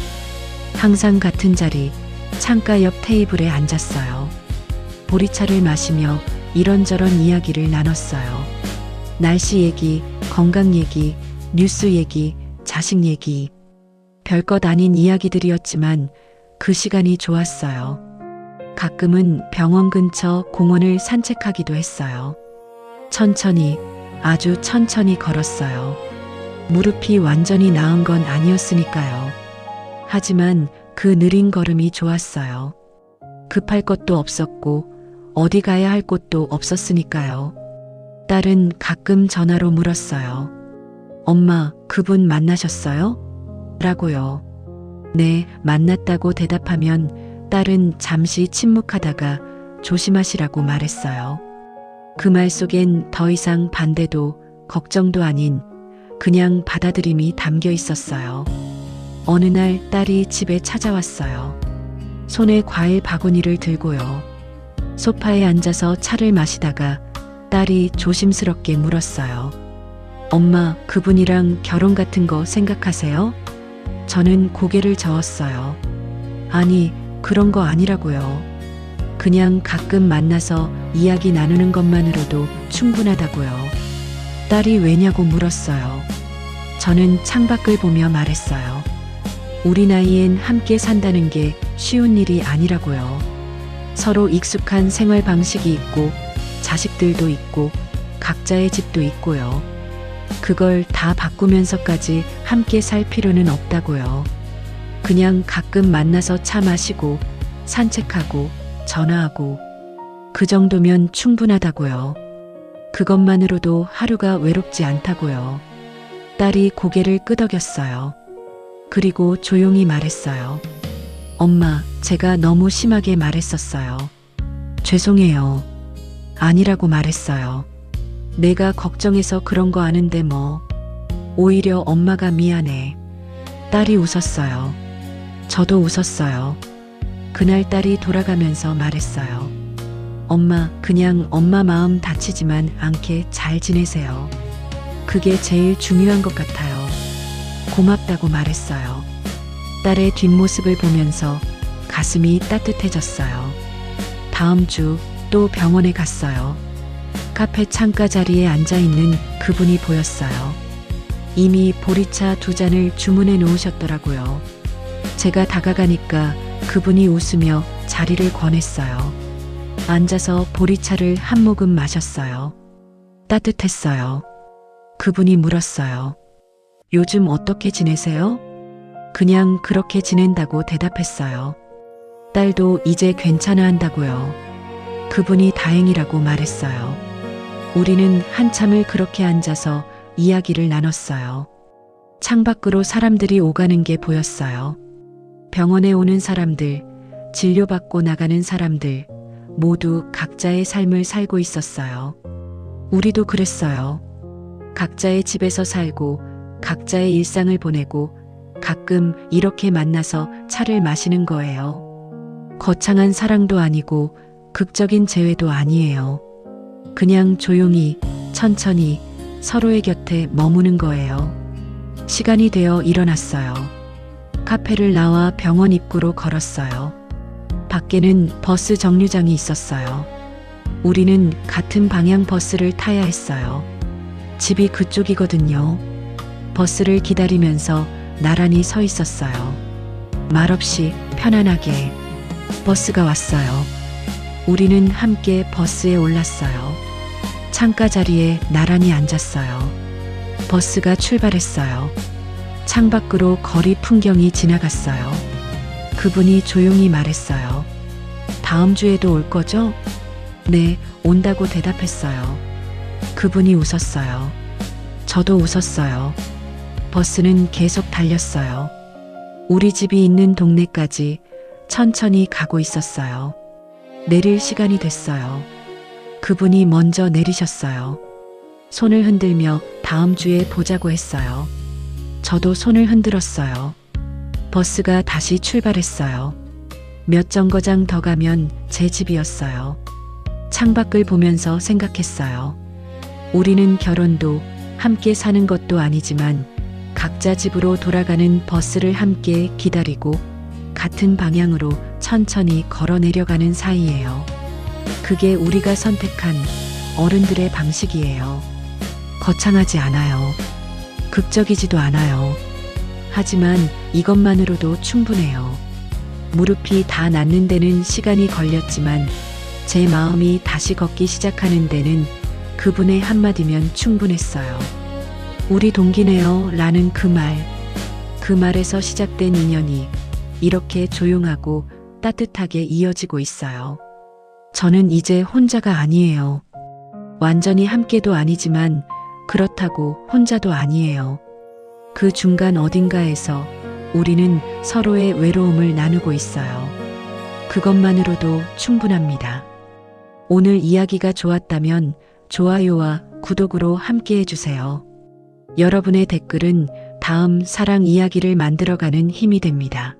항상 같은 자리, 창가 옆 테이블에 앉았어요. 보리차를 마시며 이런저런 이야기를 나눴어요. 날씨 얘기, 건강 얘기, 뉴스 얘기, 자식 얘기. 별것 아닌 이야기들이었지만 그 시간이 좋았어요. 가끔은 병원 근처 공원을 산책하기도 했어요. 천천히, 아주 천천히 걸었어요. 무릎이 완전히 나은 건 아니었으니까요. 하지만 그 느린 걸음이 좋았어요. 급할 것도 없었고 어디 가야 할 곳도 없었으니까요. 딸은 가끔 전화로 물었어요. 엄마, 그분 만나셨어요? 라고요. 네, 만났다고 대답하면 딸은 잠시 침묵하다가 조심하시라고 말했어요. 그 말 속엔 더 이상 반대도 걱정도 아닌 그냥 받아들임이 담겨 있었어요. 어느 날 딸이 집에 찾아왔어요. 손에 과일 바구니를 들고요. 소파에 앉아서 차를 마시다가 딸이 조심스럽게 물었어요. 엄마, 그분이랑 결혼 같은 거 생각하세요? 저는 고개를 저었어요. 아니, 그런 거 아니라고요. 그냥 가끔 만나서 이야기 나누는 것만으로도 충분하다고요. 딸이 왜냐고 물었어요. 저는 창밖을 보며 말했어요. 우리 나이엔 함께 산다는 게 쉬운 일이 아니라고요. 서로 익숙한 생활 방식이 있고 자식들도 있고 각자의 집도 있고요. 그걸 다 바꾸면서까지 함께 살 필요는 없다고요. 그냥 가끔 만나서 차 마시고 산책하고 전화하고 그 정도면 충분하다고요. 그것만으로도 하루가 외롭지 않다고요. 딸이 고개를 끄덕였어요. 그리고 조용히 말했어요. 엄마, 제가 너무 심하게 말했었어요. 죄송해요. 아니라고 말했어요. 내가 걱정해서 그런 거 아는데 뭐. 오히려 엄마가 미안해. 딸이 웃었어요. 저도 웃었어요. 그날 딸이 돌아가면서 말했어요. 엄마, 그냥 엄마 마음 다치지만 않게 잘 지내세요. 그게 제일 중요한 것 같아요. 고맙다고 말했어요. 딸의 뒷모습을 보면서 가슴이 따뜻해졌어요. 다음 주 또 병원에 갔어요. 카페 창가 자리에 앉아있는 그분이 보였어요. 이미 보리차 2잔을 주문해 놓으셨더라고요. 제가 다가가니까 그분이 웃으며 자리를 권했어요. 앉아서 보리차를 한 모금 마셨어요. 따뜻했어요. 그분이 물었어요. 요즘 어떻게 지내세요? 그냥 그렇게 지낸다고 대답했어요. 딸도 이제 괜찮아 한다고요. 그분이 다행이라고 말했어요. 우리는 한참을 그렇게 앉아서 이야기를 나눴어요. 창밖으로 사람들이 오가는 게 보였어요. 병원에 오는 사람들, 진료받고 나가는 사람들 모두 각자의 삶을 살고 있었어요. 우리도 그랬어요. 각자의 집에서 살고 각자의 일상을 보내고 가끔 이렇게 만나서 차를 마시는 거예요. 거창한 사랑도 아니고 극적인 재회도 아니에요. 그냥 조용히 천천히 서로의 곁에 머무는 거예요. 시간이 되어 일어났어요. 카페를 나와 병원 입구로 걸었어요. 밖에는 버스 정류장이 있었어요. 우리는 같은 방향 버스를 타야 했어요. 집이 그쪽이거든요. 버스를 기다리면서 나란히 서 있었어요. 말없이 편안하게. 버스가 왔어요. 우리는 함께 버스에 올랐어요. 창가 자리에 나란히 앉았어요. 버스가 출발했어요. 창밖으로 거리 풍경이 지나갔어요. 그분이 조용히 말했어요. 다음 주에도 올 거죠? 네, 온다고 대답했어요. 그분이 웃었어요. 저도 웃었어요. 버스는 계속 달렸어요. 우리 집이 있는 동네까지 천천히 가고 있었어요. 내릴 시간이 됐어요. 그분이 먼저 내리셨어요. 손을 흔들며 다음 주에 보자고 했어요. 저도 손을 흔들었어요. 버스가 다시 출발했어요. 몇 정거장 더 가면 제 집이었어요. 창밖을 보면서 생각했어요. 우리는 결혼도 함께 사는 것도 아니지만 각자 집으로 돌아가는 버스를 함께 기다리고 같은 방향으로 천천히 걸어 내려가는 사이예요. 그게 우리가 선택한 어른들의 방식이에요. 거창하지 않아요. 극적이지도 않아요. 하지만 이것만으로도 충분해요. 무릎이 다 낫는 데는 시간이 걸렸지만 제 마음이 다시 걷기 시작하는 데는 그분의 한마디면 충분했어요. 우리 동기네요 라는 그 말. 그 말에서 시작된 인연이 이렇게 조용하고 따뜻하게 이어지고 있어요. 저는 이제 혼자가 아니에요. 완전히 함께도 아니지만 그렇다고 혼자도 아니에요. 그 중간 어딘가에서 우리는 서로의 외로움을 나누고 있어요. 그것만으로도 충분합니다. 오늘 이야기가 좋았다면 좋아요와 구독으로 함께 해주세요. 여러분의 댓글은 다음 사랑 이야기를 만들어가는 힘이 됩니다.